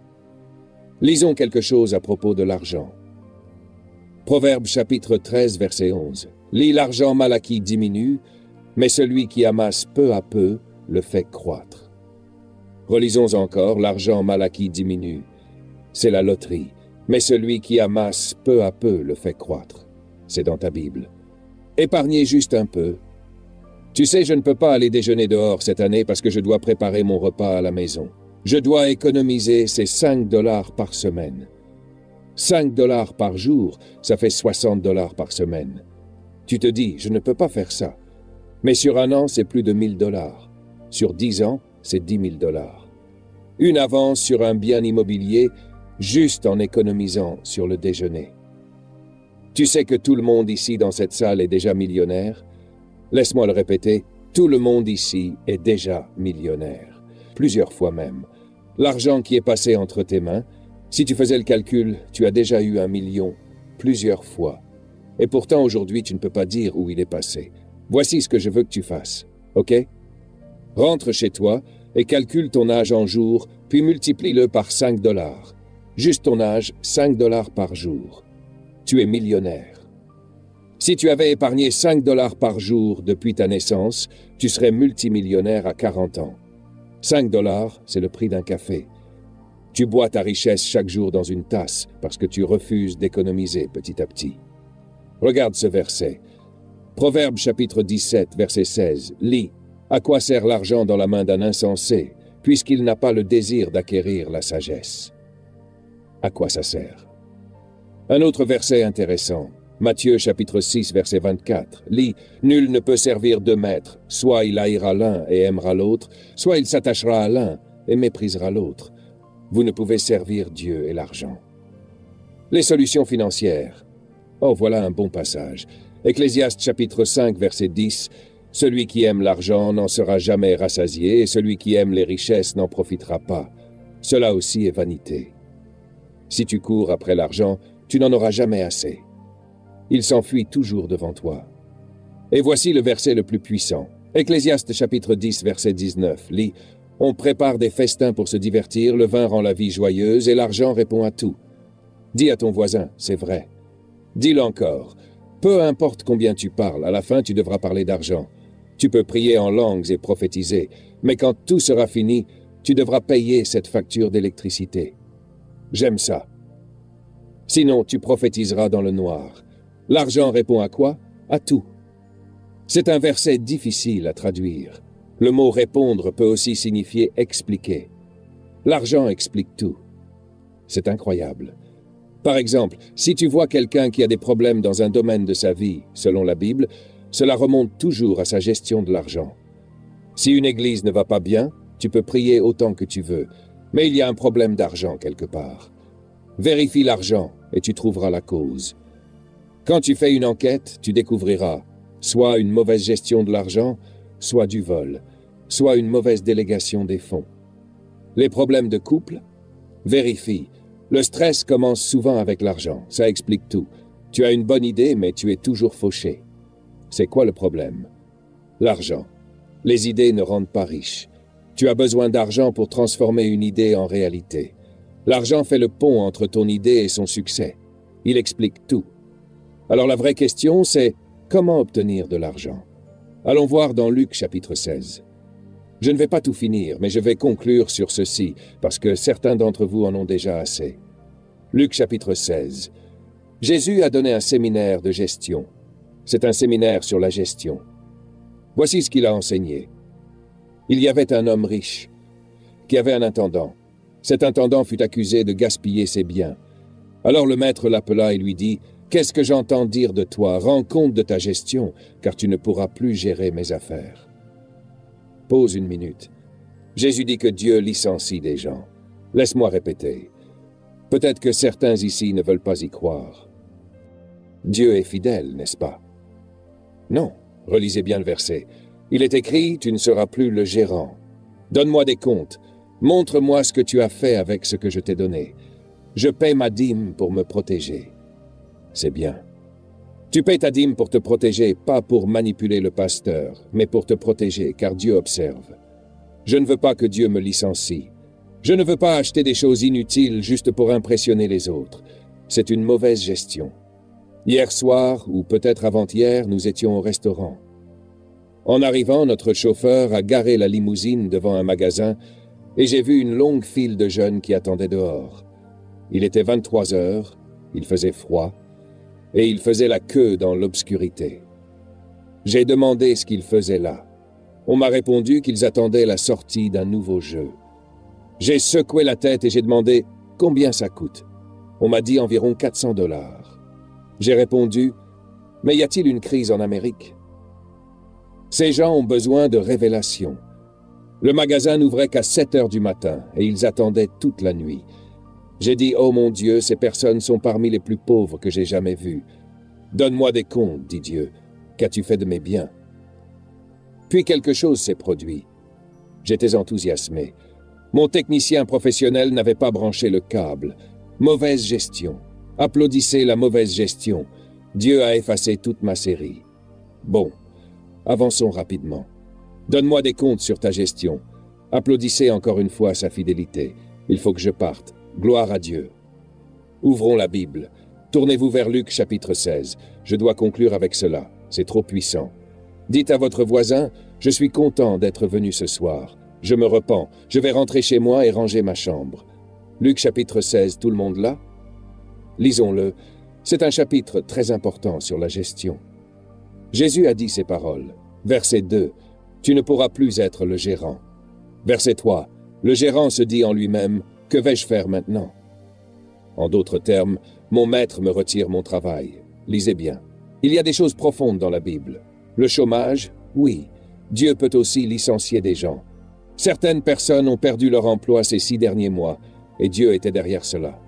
Lisons quelque chose à propos de l'argent. Proverbe chapitre 13, verset 11. Lis l'argent mal acquis diminue, mais celui qui amasse peu à peu le fait croître. Relisons encore, l'argent mal acquis diminue. C'est la loterie, mais celui qui amasse peu à peu le fait croître. C'est dans ta Bible. Épargnez juste un peu. Tu sais, je ne peux pas aller déjeuner dehors cette année parce que je dois préparer mon repas à la maison. Je dois économiser ces 5 $ par semaine. 5 $ par jour, ça fait 60 $ par semaine. Tu te dis, je ne peux pas faire ça. Mais sur un an, c'est plus de 1 000 $. Sur 10 ans, c'est 10 000 $. Une avance sur un bien immobilier, juste en économisant sur le déjeuner. Tu sais que tout le monde ici dans cette salle est déjà millionnaire? Laisse-moi le répéter, tout le monde ici est déjà millionnaire. Plusieurs fois même. L'argent qui est passé entre tes mains, si tu faisais le calcul, tu as déjà eu 1 million, plusieurs fois. Et pourtant, aujourd'hui, tu ne peux pas dire où il est passé. Voici ce que je veux que tu fasses, ok? Rentre chez toi et calcule ton âge en jours, puis multiplie-le par 5 $. Juste ton âge, 5 $ par jour. Tu es millionnaire. Si tu avais épargné 5 $ par jour depuis ta naissance, tu serais multimillionnaire à 40 ans. 5 $, c'est le prix d'un café. Tu bois ta richesse chaque jour dans une tasse parce que tu refuses d'économiser petit à petit. Regarde ce verset. Proverbe chapitre 17, verset 16. Lis. À quoi sert l'argent dans la main d'un insensé, puisqu'il n'a pas le désir d'acquérir la sagesse? À quoi ça sert? Un autre verset intéressant. Matthieu chapitre 6, verset 24. Lis. Nul ne peut servir deux maîtres. Soit il haïra l'un et aimera l'autre, soit il s'attachera à l'un et méprisera l'autre. Vous ne pouvez servir Dieu et l'argent. Les solutions financières. Oh, voilà un bon passage. Ecclésiaste chapitre 5, verset 10, « Celui qui aime l'argent n'en sera jamais rassasié, et celui qui aime les richesses n'en profitera pas. Cela aussi est vanité. » Si tu cours après l'argent, tu n'en auras jamais assez. Il s'enfuit toujours devant toi. Et voici le verset le plus puissant. Ecclésiaste chapitre 10, verset 19, lit « On prépare des festins pour se divertir, le vin rend la vie joyeuse, et l'argent répond à tout. » Dis à ton voisin, c'est vrai. Dis-le encore. Peu importe combien tu parles, à la fin tu devras parler d'argent. Tu peux prier en langues et prophétiser, mais quand tout sera fini, tu devras payer cette facture d'électricité. J'aime ça. Sinon, tu prophétiseras dans le noir. L'argent répond à quoi? À tout. C'est un verset difficile à traduire. Le mot « répondre » peut aussi signifier « expliquer ». L'argent explique tout. C'est incroyable. Par exemple, si tu vois quelqu'un qui a des problèmes dans un domaine de sa vie, selon la Bible, cela remonte toujours à sa gestion de l'argent. Si une église ne va pas bien, tu peux prier autant que tu veux, mais il y a un problème d'argent quelque part. Vérifie l'argent et tu trouveras la cause. Quand tu fais une enquête, tu découvriras soit une mauvaise gestion de l'argent, soit du vol, soit une mauvaise délégation des fonds. Les problèmes de couple? Vérifie. Le stress commence souvent avec l'argent, ça explique tout. Tu as une bonne idée, mais tu es toujours fauché. C'est quoi le problème? L'argent. Les idées ne rendent pas riches. Tu as besoin d'argent pour transformer une idée en réalité. L'argent fait le pont entre ton idée et son succès. Il explique tout. Alors la vraie question, c'est comment obtenir de l'argent? Allons voir dans Luc chapitre 16. Je ne vais pas tout finir, mais je vais conclure sur ceci, parce que certains d'entre vous en ont déjà assez. Luc chapitre 16. Jésus a donné un séminaire de gestion. C'est un séminaire sur la gestion. Voici ce qu'il a enseigné. Il y avait un homme riche qui avait un intendant. Cet intendant fut accusé de gaspiller ses biens. Alors le maître l'appela et lui dit « Qu'est-ce que j'entends dire de toi? Rends compte de ta gestion, car tu ne pourras plus gérer mes affaires. » Pause une minute. Jésus dit que Dieu licencie des gens. Laisse-moi répéter. Peut-être que certains ici ne veulent pas y croire. Dieu est fidèle, n'est-ce pas? Non, relisez bien le verset. Il est écrit, tu ne seras plus le gérant. Donne-moi des comptes. Montre-moi ce que tu as fait avec ce que je t'ai donné. Je paie ma dîme pour me protéger. C'est bien. Tu paies ta dîme pour te protéger, pas pour manipuler le pasteur, mais pour te protéger, car Dieu observe. Je ne veux pas que Dieu me licencie. Je ne veux pas acheter des choses inutiles juste pour impressionner les autres. C'est une mauvaise gestion. Hier soir, ou peut-être avant-hier, nous étions au restaurant. En arrivant, notre chauffeur a garé la limousine devant un magasin et j'ai vu une longue file de jeunes qui attendaient dehors. Il était 23 heures, il faisait froid, et ils faisaient la queue dans l'obscurité. J'ai demandé ce qu'ils faisaient là. On m'a répondu qu'ils attendaient la sortie d'un nouveau jeu. J'ai secoué la tête et j'ai demandé « Combien ça coûte ?» On m'a dit environ 400 $. J'ai répondu « Mais y a-t-il une crise en Amérique ?» Ces gens ont besoin de révélations. Le magasin n'ouvrait qu'à 7 heures du matin et ils attendaient toute la nuit. J'ai dit « Oh mon Dieu, ces personnes sont parmi les plus pauvres que j'ai jamais vues. Donne-moi des comptes, dit Dieu. Qu'as-tu fait de mes biens ?» Puis quelque chose s'est produit. J'étais enthousiasmé. Mon technicien professionnel n'avait pas branché le câble. Mauvaise gestion. Applaudissez la mauvaise gestion. Dieu a effacé toute ma série. Bon, avançons rapidement. Donne-moi des comptes sur ta gestion. Applaudissez encore une fois sa fidélité. Il faut que je parte. Gloire à Dieu. Ouvrons la Bible. Tournez-vous vers Luc chapitre 16. Je dois conclure avec cela. C'est trop puissant. Dites à votre voisin, je suis content d'être venu ce soir. Je me repens. Je vais rentrer chez moi et ranger ma chambre. Luc chapitre 16, tout le monde là? Lisons-le. C'est un chapitre très important sur la gestion. Jésus a dit ces paroles. Verset 2. Tu ne pourras plus être le gérant. Verset 3. Le gérant se dit en lui-même, que vais-je faire maintenant? En d'autres termes, mon maître me retire mon travail. Lisez bien. Il y a des choses profondes dans la Bible. Le chômage, oui. Dieu peut aussi licencier des gens. Certaines personnes ont perdu leur emploi ces 6 derniers mois, et Dieu était derrière cela.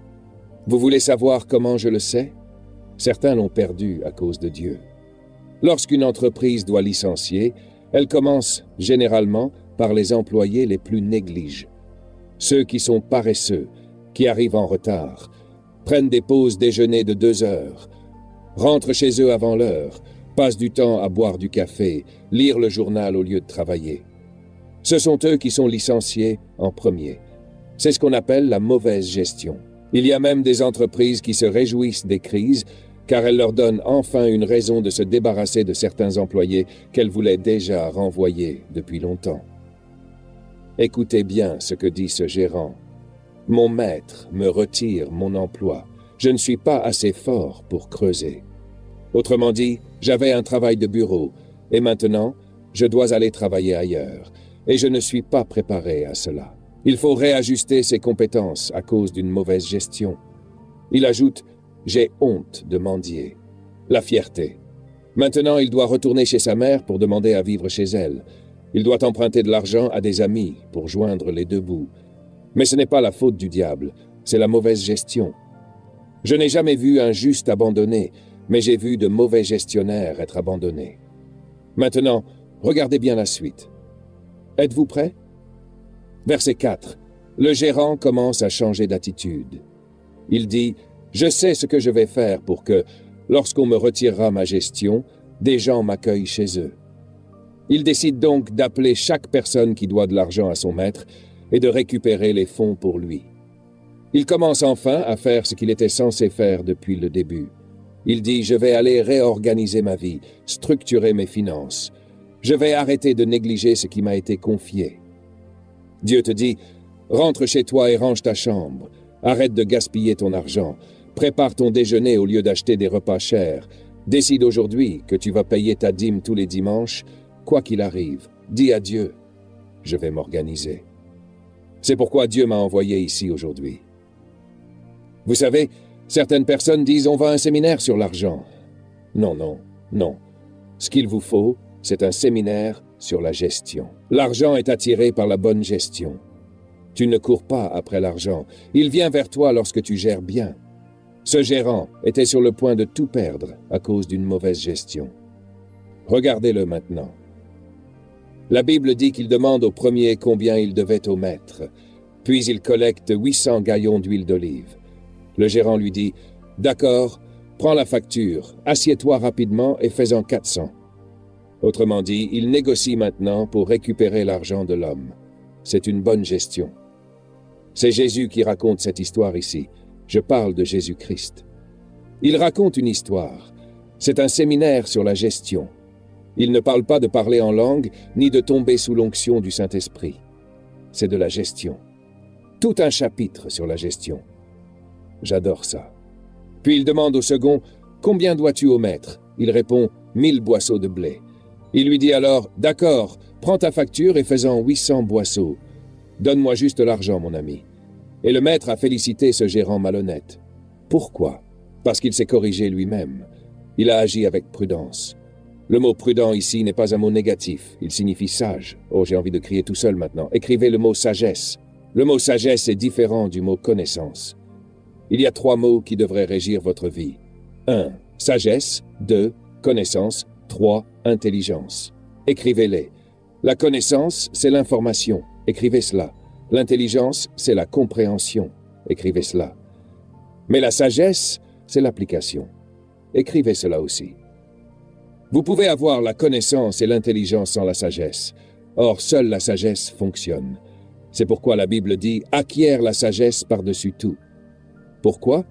Vous voulez savoir comment je le sais? Certains l'ont perdu à cause de Dieu. Lorsqu'une entreprise doit licencier, elle commence généralement par les employés les plus négligés. Ceux qui sont paresseux, qui arrivent en retard, prennent des pauses déjeuner de 2 heures, rentrent chez eux avant l'heure, passent du temps à boire du café, lire le journal au lieu de travailler. Ce sont eux qui sont licenciés en premier. C'est ce qu'on appelle la mauvaise gestion. Il y a même des entreprises qui se réjouissent des crises car elles leur donnent enfin une raison de se débarrasser de certains employés qu'elles voulaient déjà renvoyer depuis longtemps. Écoutez bien ce que dit ce gérant. « Mon maître me retire mon emploi. Je ne suis pas assez fort pour creuser. » Autrement dit, j'avais un travail de bureau, et maintenant, je dois aller travailler ailleurs, et je ne suis pas préparé à cela. Il faut réajuster ses compétences à cause d'une mauvaise gestion. Il ajoute « J'ai honte de mendier ». La fierté. Maintenant, il doit retourner chez sa mère pour demander à vivre chez elle. Il doit emprunter de l'argent à des amis pour joindre les deux bouts. Mais ce n'est pas la faute du diable, c'est la mauvaise gestion. Je n'ai jamais vu un juste abandonné, mais j'ai vu de mauvais gestionnaires être abandonnés. Maintenant, regardez bien la suite. Êtes-vous prêts? Verset 4. Le gérant commence à changer d'attitude. Il dit « Je sais ce que je vais faire pour que, lorsqu'on me retirera ma gestion, des gens m'accueillent chez eux. » Il décide donc d'appeler chaque personne qui doit de l'argent à son maître et de récupérer les fonds pour lui. Il commence enfin à faire ce qu'il était censé faire depuis le début. Il dit « Je vais aller réorganiser ma vie, structurer mes finances. Je vais arrêter de négliger ce qui m'a été confié. » Dieu te dit « Rentre chez toi et range ta chambre. Arrête de gaspiller ton argent. Prépare ton déjeuner au lieu d'acheter des repas chers. Décide aujourd'hui que tu vas payer ta dîme tous les dimanches. Quoi qu'il arrive, dis à Dieu « Je vais m'organiser. » C'est pourquoi Dieu m'a envoyé ici aujourd'hui. Vous savez, certaines personnes disent « On va à un séminaire sur l'argent. » Non, non, non. Ce qu'il vous faut, c'est un séminaire sur la gestion. L'argent est attiré par la bonne gestion. Tu ne cours pas après l'argent. Il vient vers toi lorsque tu gères bien. Ce gérant était sur le point de tout perdre à cause d'une mauvaise gestion. Regardez-le maintenant. La Bible dit qu'il demande au premier combien il devait au maître. Puis il collecte 800 gallons d'huile d'olive. Le gérant lui dit « D'accord, prends la facture, assieds-toi rapidement et fais-en 400. » Autrement dit, il négocie maintenant pour récupérer l'argent de l'homme. C'est une bonne gestion. C'est Jésus qui raconte cette histoire ici. Je parle de Jésus-Christ. Il raconte une histoire. C'est un séminaire sur la gestion. Il ne parle pas de parler en langue, ni de tomber sous l'onction du Saint-Esprit. C'est de la gestion. Tout un chapitre sur la gestion. J'adore ça. Puis il demande au second, « Combien dois-tu au maître ?» Il répond, « 1000 boisseaux de blé. » Il lui dit alors, « D'accord, prends ta facture et fais-en 800 boisseaux. Donne-moi juste l'argent, mon ami. » Et le maître a félicité ce gérant malhonnête. Pourquoi? Parce qu'il s'est corrigé lui-même. Il a agi avec prudence. Le mot « prudent » ici n'est pas un mot négatif, il signifie « sage ». Oh, j'ai envie de crier tout seul maintenant. Écrivez le mot « sagesse ». Le mot « sagesse » est différent du mot « connaissance ». Il y a 3 mots qui devraient régir votre vie. 1. Sagesse. 2. Connaissance. 3. Intelligence. Écrivez-les. La connaissance, c'est l'information. Écrivez cela. L'intelligence, c'est la compréhension. Écrivez cela. Mais la sagesse, c'est l'application. Écrivez cela aussi. Vous pouvez avoir la connaissance et l'intelligence sans la sagesse. Or, seule la sagesse fonctionne. C'est pourquoi la Bible dit « Acquiert la sagesse par-dessus tout ». Pourquoi?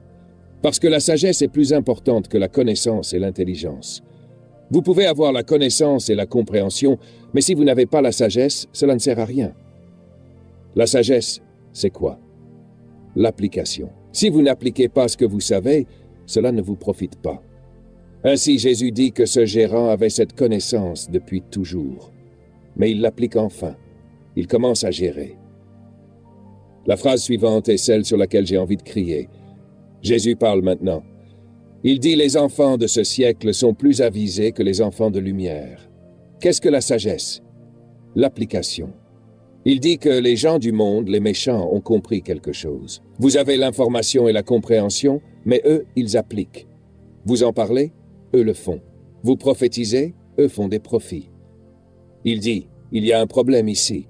Parce que la sagesse est plus importante que la connaissance et l'intelligence. Vous pouvez avoir la connaissance et la compréhension, mais si vous n'avez pas la sagesse, cela ne sert à rien. La sagesse, c'est quoi? L'application. Si vous n'appliquez pas ce que vous savez, cela ne vous profite pas. Ainsi, Jésus dit que ce gérant avait cette connaissance depuis toujours. Mais il l'applique enfin. Il commence à gérer. La phrase suivante est celle sur laquelle j'ai envie de crier. Jésus parle maintenant. Il dit « Les enfants de ce siècle sont plus avisés que les enfants de lumière. » Qu'est-ce que la sagesse? L'application. Il dit que les gens du monde, les méchants, ont compris quelque chose. Vous avez l'information et la compréhension, mais eux, ils appliquent. Vous en parlez? Eux le font. Vous prophétisez, eux font des profits. Il dit, il y a un problème ici.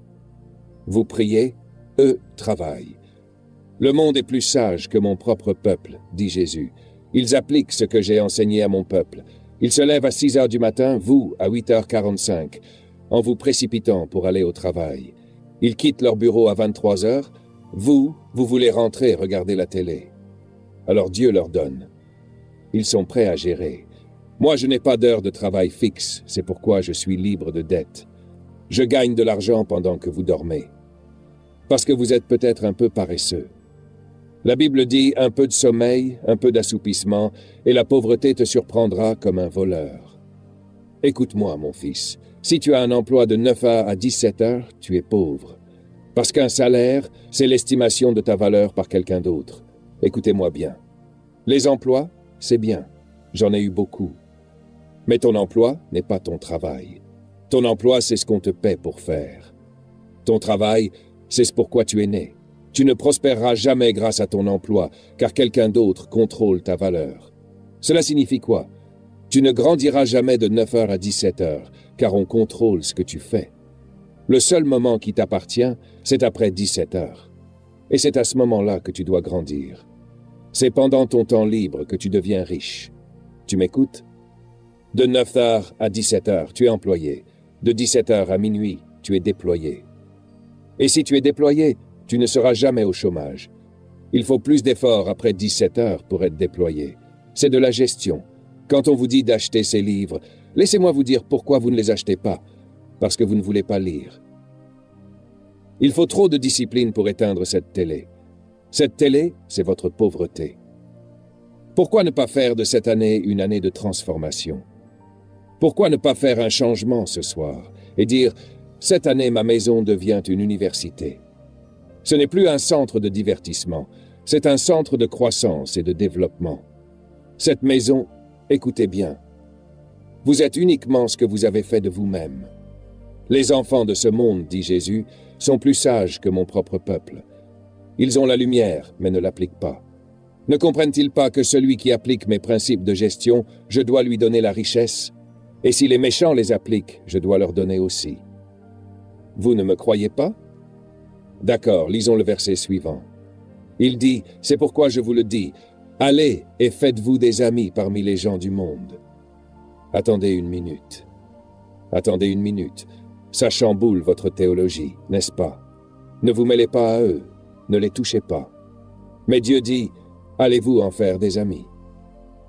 Vous priez, eux travaillent. Le monde est plus sage que mon propre peuple, dit Jésus. Ils appliquent ce que j'ai enseigné à mon peuple. Ils se lèvent à 6 heures du matin, vous à 8h45, en vous précipitant pour aller au travail. Ils quittent leur bureau à 23 heures. Vous voulez rentrer regarder la télé. Alors Dieu leur donne. Ils sont prêts à gérer. Moi, je n'ai pas d'heure de travail fixe, c'est pourquoi je suis libre de dettes. Je gagne de l'argent pendant que vous dormez. Parce que vous êtes peut-être un peu paresseux. La Bible dit un peu de sommeil, un peu d'assoupissement, et la pauvreté te surprendra comme un voleur. Écoute-moi, mon fils. Si tu as un emploi de 9h à 17h, tu es pauvre. Parce qu'un salaire, c'est l'estimation de ta valeur par quelqu'un d'autre. Écoutez-moi bien. Les emplois, c'est bien. J'en ai eu beaucoup. Mais ton emploi n'est pas ton travail. Ton emploi, c'est ce qu'on te paie pour faire. Ton travail, c'est ce pourquoi tu es né. Tu ne prospéreras jamais grâce à ton emploi, car quelqu'un d'autre contrôle ta valeur. Cela signifie quoi? Tu ne grandiras jamais de 9h à 17h, car on contrôle ce que tu fais. Le seul moment qui t'appartient, c'est après 17h. Et c'est à ce moment-là que tu dois grandir. C'est pendant ton temps libre que tu deviens riche. Tu m'écoutes? De 9h à 17h, tu es employé. De 17h à minuit, tu es déployé. Et si tu es déployé, tu ne seras jamais au chômage. Il faut plus d'efforts après 17h pour être déployé. C'est de la gestion. Quand on vous dit d'acheter ces livres, laissez-moi vous dire pourquoi vous ne les achetez pas. Parce que vous ne voulez pas lire. Il faut trop de discipline pour éteindre cette télé. Cette télé, c'est votre pauvreté. Pourquoi ne pas faire de cette année une année de transformation? Pourquoi ne pas faire un changement ce soir et dire « Cette année, ma maison devient une université ». Ce n'est plus un centre de divertissement, c'est un centre de croissance et de développement. Cette maison, écoutez bien, vous êtes uniquement ce que vous avez fait de vous-même. Les enfants de ce monde, dit Jésus, sont plus sages que mon propre peuple. Ils ont la lumière, mais ne l'appliquent pas. Ne comprennent-ils pas que celui qui applique mes principes de gestion, je dois lui donner la richesse? Et si les méchants les appliquent, je dois leur donner aussi. Vous ne me croyez pas? D'accord, lisons le verset suivant. Il dit, c'est pourquoi je vous le dis, allez et faites-vous des amis parmi les gens du monde. Attendez une minute. Attendez une minute. Ça chamboule votre théologie, n'est-ce pas? Ne vous mêlez pas à eux, ne les touchez pas. Mais Dieu dit, allez-vous en faire des amis.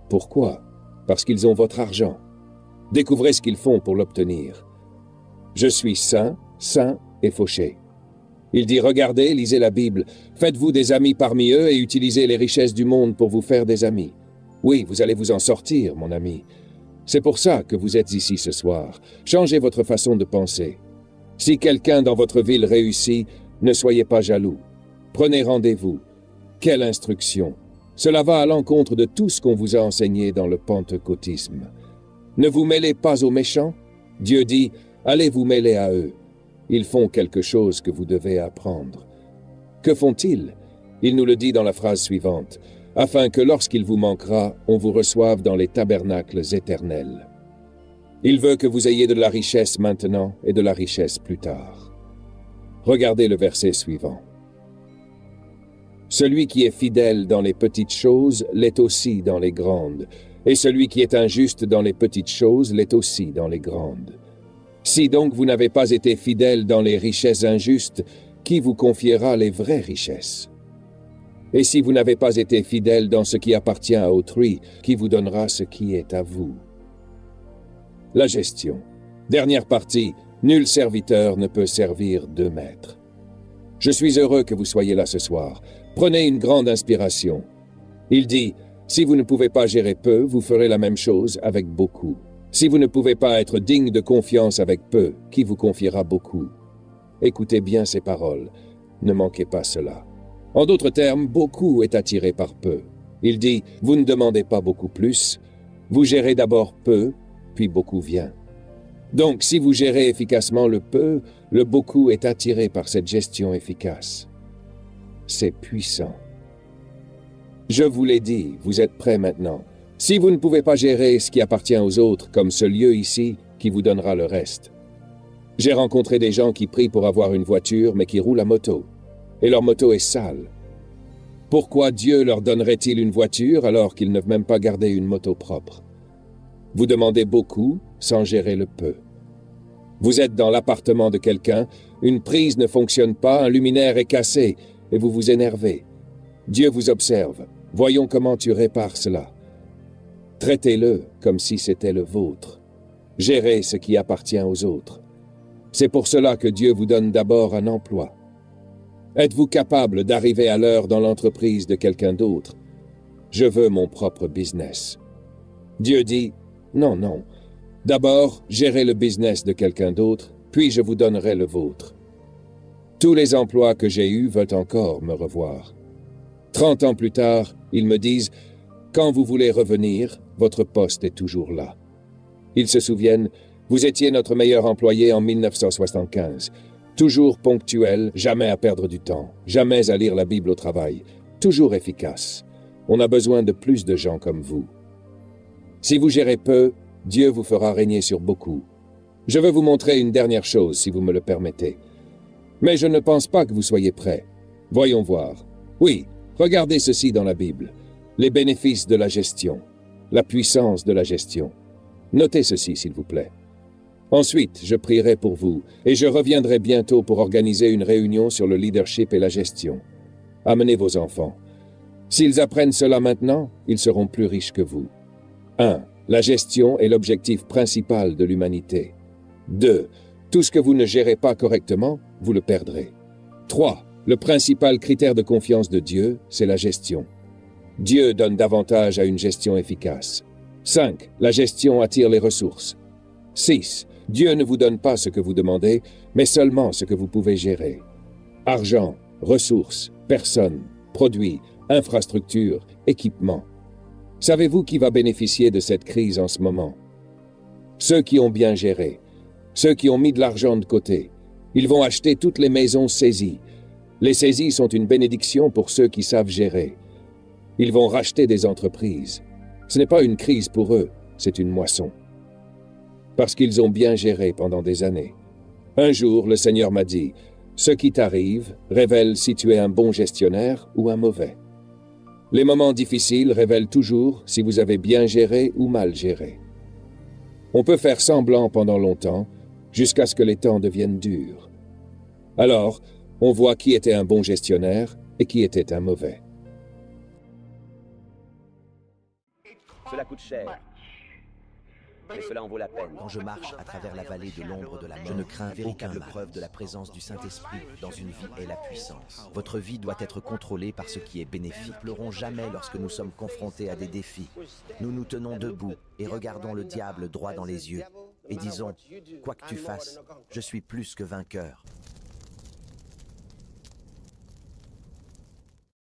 Pourquoi? Parce qu'ils ont votre argent. Découvrez ce qu'ils font pour l'obtenir. Je suis saint, saint et fauché. Il dit, regardez, lisez la Bible, faites-vous des amis parmi eux et utilisez les richesses du monde pour vous faire des amis. Oui, vous allez vous en sortir, mon ami. C'est pour ça que vous êtes ici ce soir. Changez votre façon de penser. Si quelqu'un dans votre ville réussit, ne soyez pas jaloux. Prenez rendez-vous. Quelle instruction! Cela va à l'encontre de tout ce qu'on vous a enseigné dans le pentecôtisme. Ne vous mêlez pas aux méchants. Dieu dit, allez vous mêler à eux. Ils font quelque chose que vous devez apprendre. Que font-ils? Il nous le dit dans la phrase suivante, afin que lorsqu'il vous manquera, on vous reçoive dans les tabernacles éternels. Il veut que vous ayez de la richesse maintenant et de la richesse plus tard. Regardez le verset suivant. Celui qui est fidèle dans les petites choses l'est aussi dans les grandes, et celui qui est injuste dans les petites choses l'est aussi dans les grandes. Si donc vous n'avez pas été fidèle dans les richesses injustes, qui vous confiera les vraies richesses? Et si vous n'avez pas été fidèle dans ce qui appartient à autrui, qui vous donnera ce qui est à vous? La gestion. Dernière partie, nul serviteur ne peut servir deux maîtres. Je suis heureux que vous soyez là ce soir. Prenez une grande inspiration. Il dit, si vous ne pouvez pas gérer peu, vous ferez la même chose avec beaucoup. Si vous ne pouvez pas être digne de confiance avec peu, qui vous confiera beaucoup? Écoutez bien ces paroles. Ne manquez pas cela. En d'autres termes, beaucoup est attiré par peu. Il dit, vous ne demandez pas beaucoup plus. Vous gérez d'abord peu, puis beaucoup vient. Donc, si vous gérez efficacement le peu, le beaucoup est attiré par cette gestion efficace. C'est puissant. Je vous l'ai dit, vous êtes prêts maintenant. Si vous ne pouvez pas gérer ce qui appartient aux autres, comme ce lieu ici, qui vous donnera le reste. J'ai rencontré des gens qui prient pour avoir une voiture, mais qui roulent à moto. Et leur moto est sale. Pourquoi Dieu leur donnerait-il une voiture alors qu'ils ne peuvent même pas garder une moto propre? Vous demandez beaucoup sans gérer le peu. Vous êtes dans l'appartement de quelqu'un, une prise ne fonctionne pas, un luminaire est cassé, et vous vous énervez. Dieu vous observe. Voyons comment tu répares cela. Traitez-le comme si c'était le vôtre. Gérez ce qui appartient aux autres. C'est pour cela que Dieu vous donne d'abord un emploi. Êtes-vous capable d'arriver à l'heure dans l'entreprise de quelqu'un d'autre? Je veux mon propre business. Dieu dit, non, non. D'abord, gérez le business de quelqu'un d'autre, puis je vous donnerai le vôtre. Tous les emplois que j'ai eus veulent encore me revoir. 30 ans plus tard, ils me disent, quand vous voulez revenir, votre poste est toujours là. Ils se souviennent, vous étiez notre meilleur employé en 1975. Toujours ponctuel, jamais à perdre du temps, jamais à lire la Bible au travail, toujours efficace. On a besoin de plus de gens comme vous. Si vous gérez peu, Dieu vous fera régner sur beaucoup. Je veux vous montrer une dernière chose, si vous me le permettez. Mais je ne pense pas que vous soyez prêts. Voyons voir. Oui, regardez ceci dans la Bible. Les bénéfices de la gestion, la puissance de la gestion. Notez ceci, s'il vous plaît. Ensuite, je prierai pour vous, et je reviendrai bientôt pour organiser une réunion sur le leadership et la gestion. Amenez vos enfants. S'ils apprennent cela maintenant, ils seront plus riches que vous. 1. La gestion est l'objectif principal de l'humanité. 2. Tout ce que vous ne gérez pas correctement, vous le perdrez. 3. Le principal critère de confiance de Dieu, c'est la gestion. Dieu donne davantage à une gestion efficace. 5. La gestion attire les ressources. 6. Dieu ne vous donne pas ce que vous demandez, mais seulement ce que vous pouvez gérer. Argent, ressources, personnes, produits, infrastructures, équipements. Savez-vous qui va bénéficier de cette crise en ce moment? Ceux qui ont bien géré, ceux qui ont mis de l'argent de côté. Ils vont acheter toutes les maisons saisies. Les saisies sont une bénédiction pour ceux qui savent gérer. Ils vont racheter des entreprises. Ce n'est pas une crise pour eux, c'est une moisson. Parce qu'ils ont bien géré pendant des années. Un jour, le Seigneur m'a dit, « Ce qui t'arrive révèle si tu es un bon gestionnaire ou un mauvais. » Les moments difficiles révèlent toujours si vous avez bien géré ou mal géré. On peut faire semblant pendant longtemps, jusqu'à ce que les temps deviennent durs. Alors, on voit qui était un bon gestionnaire et qui était un mauvais.
Cela coûte cher. Mais cela en vaut la peine.
Quand je marche à travers la vallée de l'ombre de la mort, je ne crains véritable preuve de la présence du Saint-Esprit dans une vie est la puissance. Votre vie doit être contrôlée par ce qui est bénéfique. Ne pleurons jamais lorsque nous sommes confrontés à des défis. Nous nous tenons debout et regardons le diable droit dans les yeux et disons, quoi que tu fasses, je suis plus que vainqueur.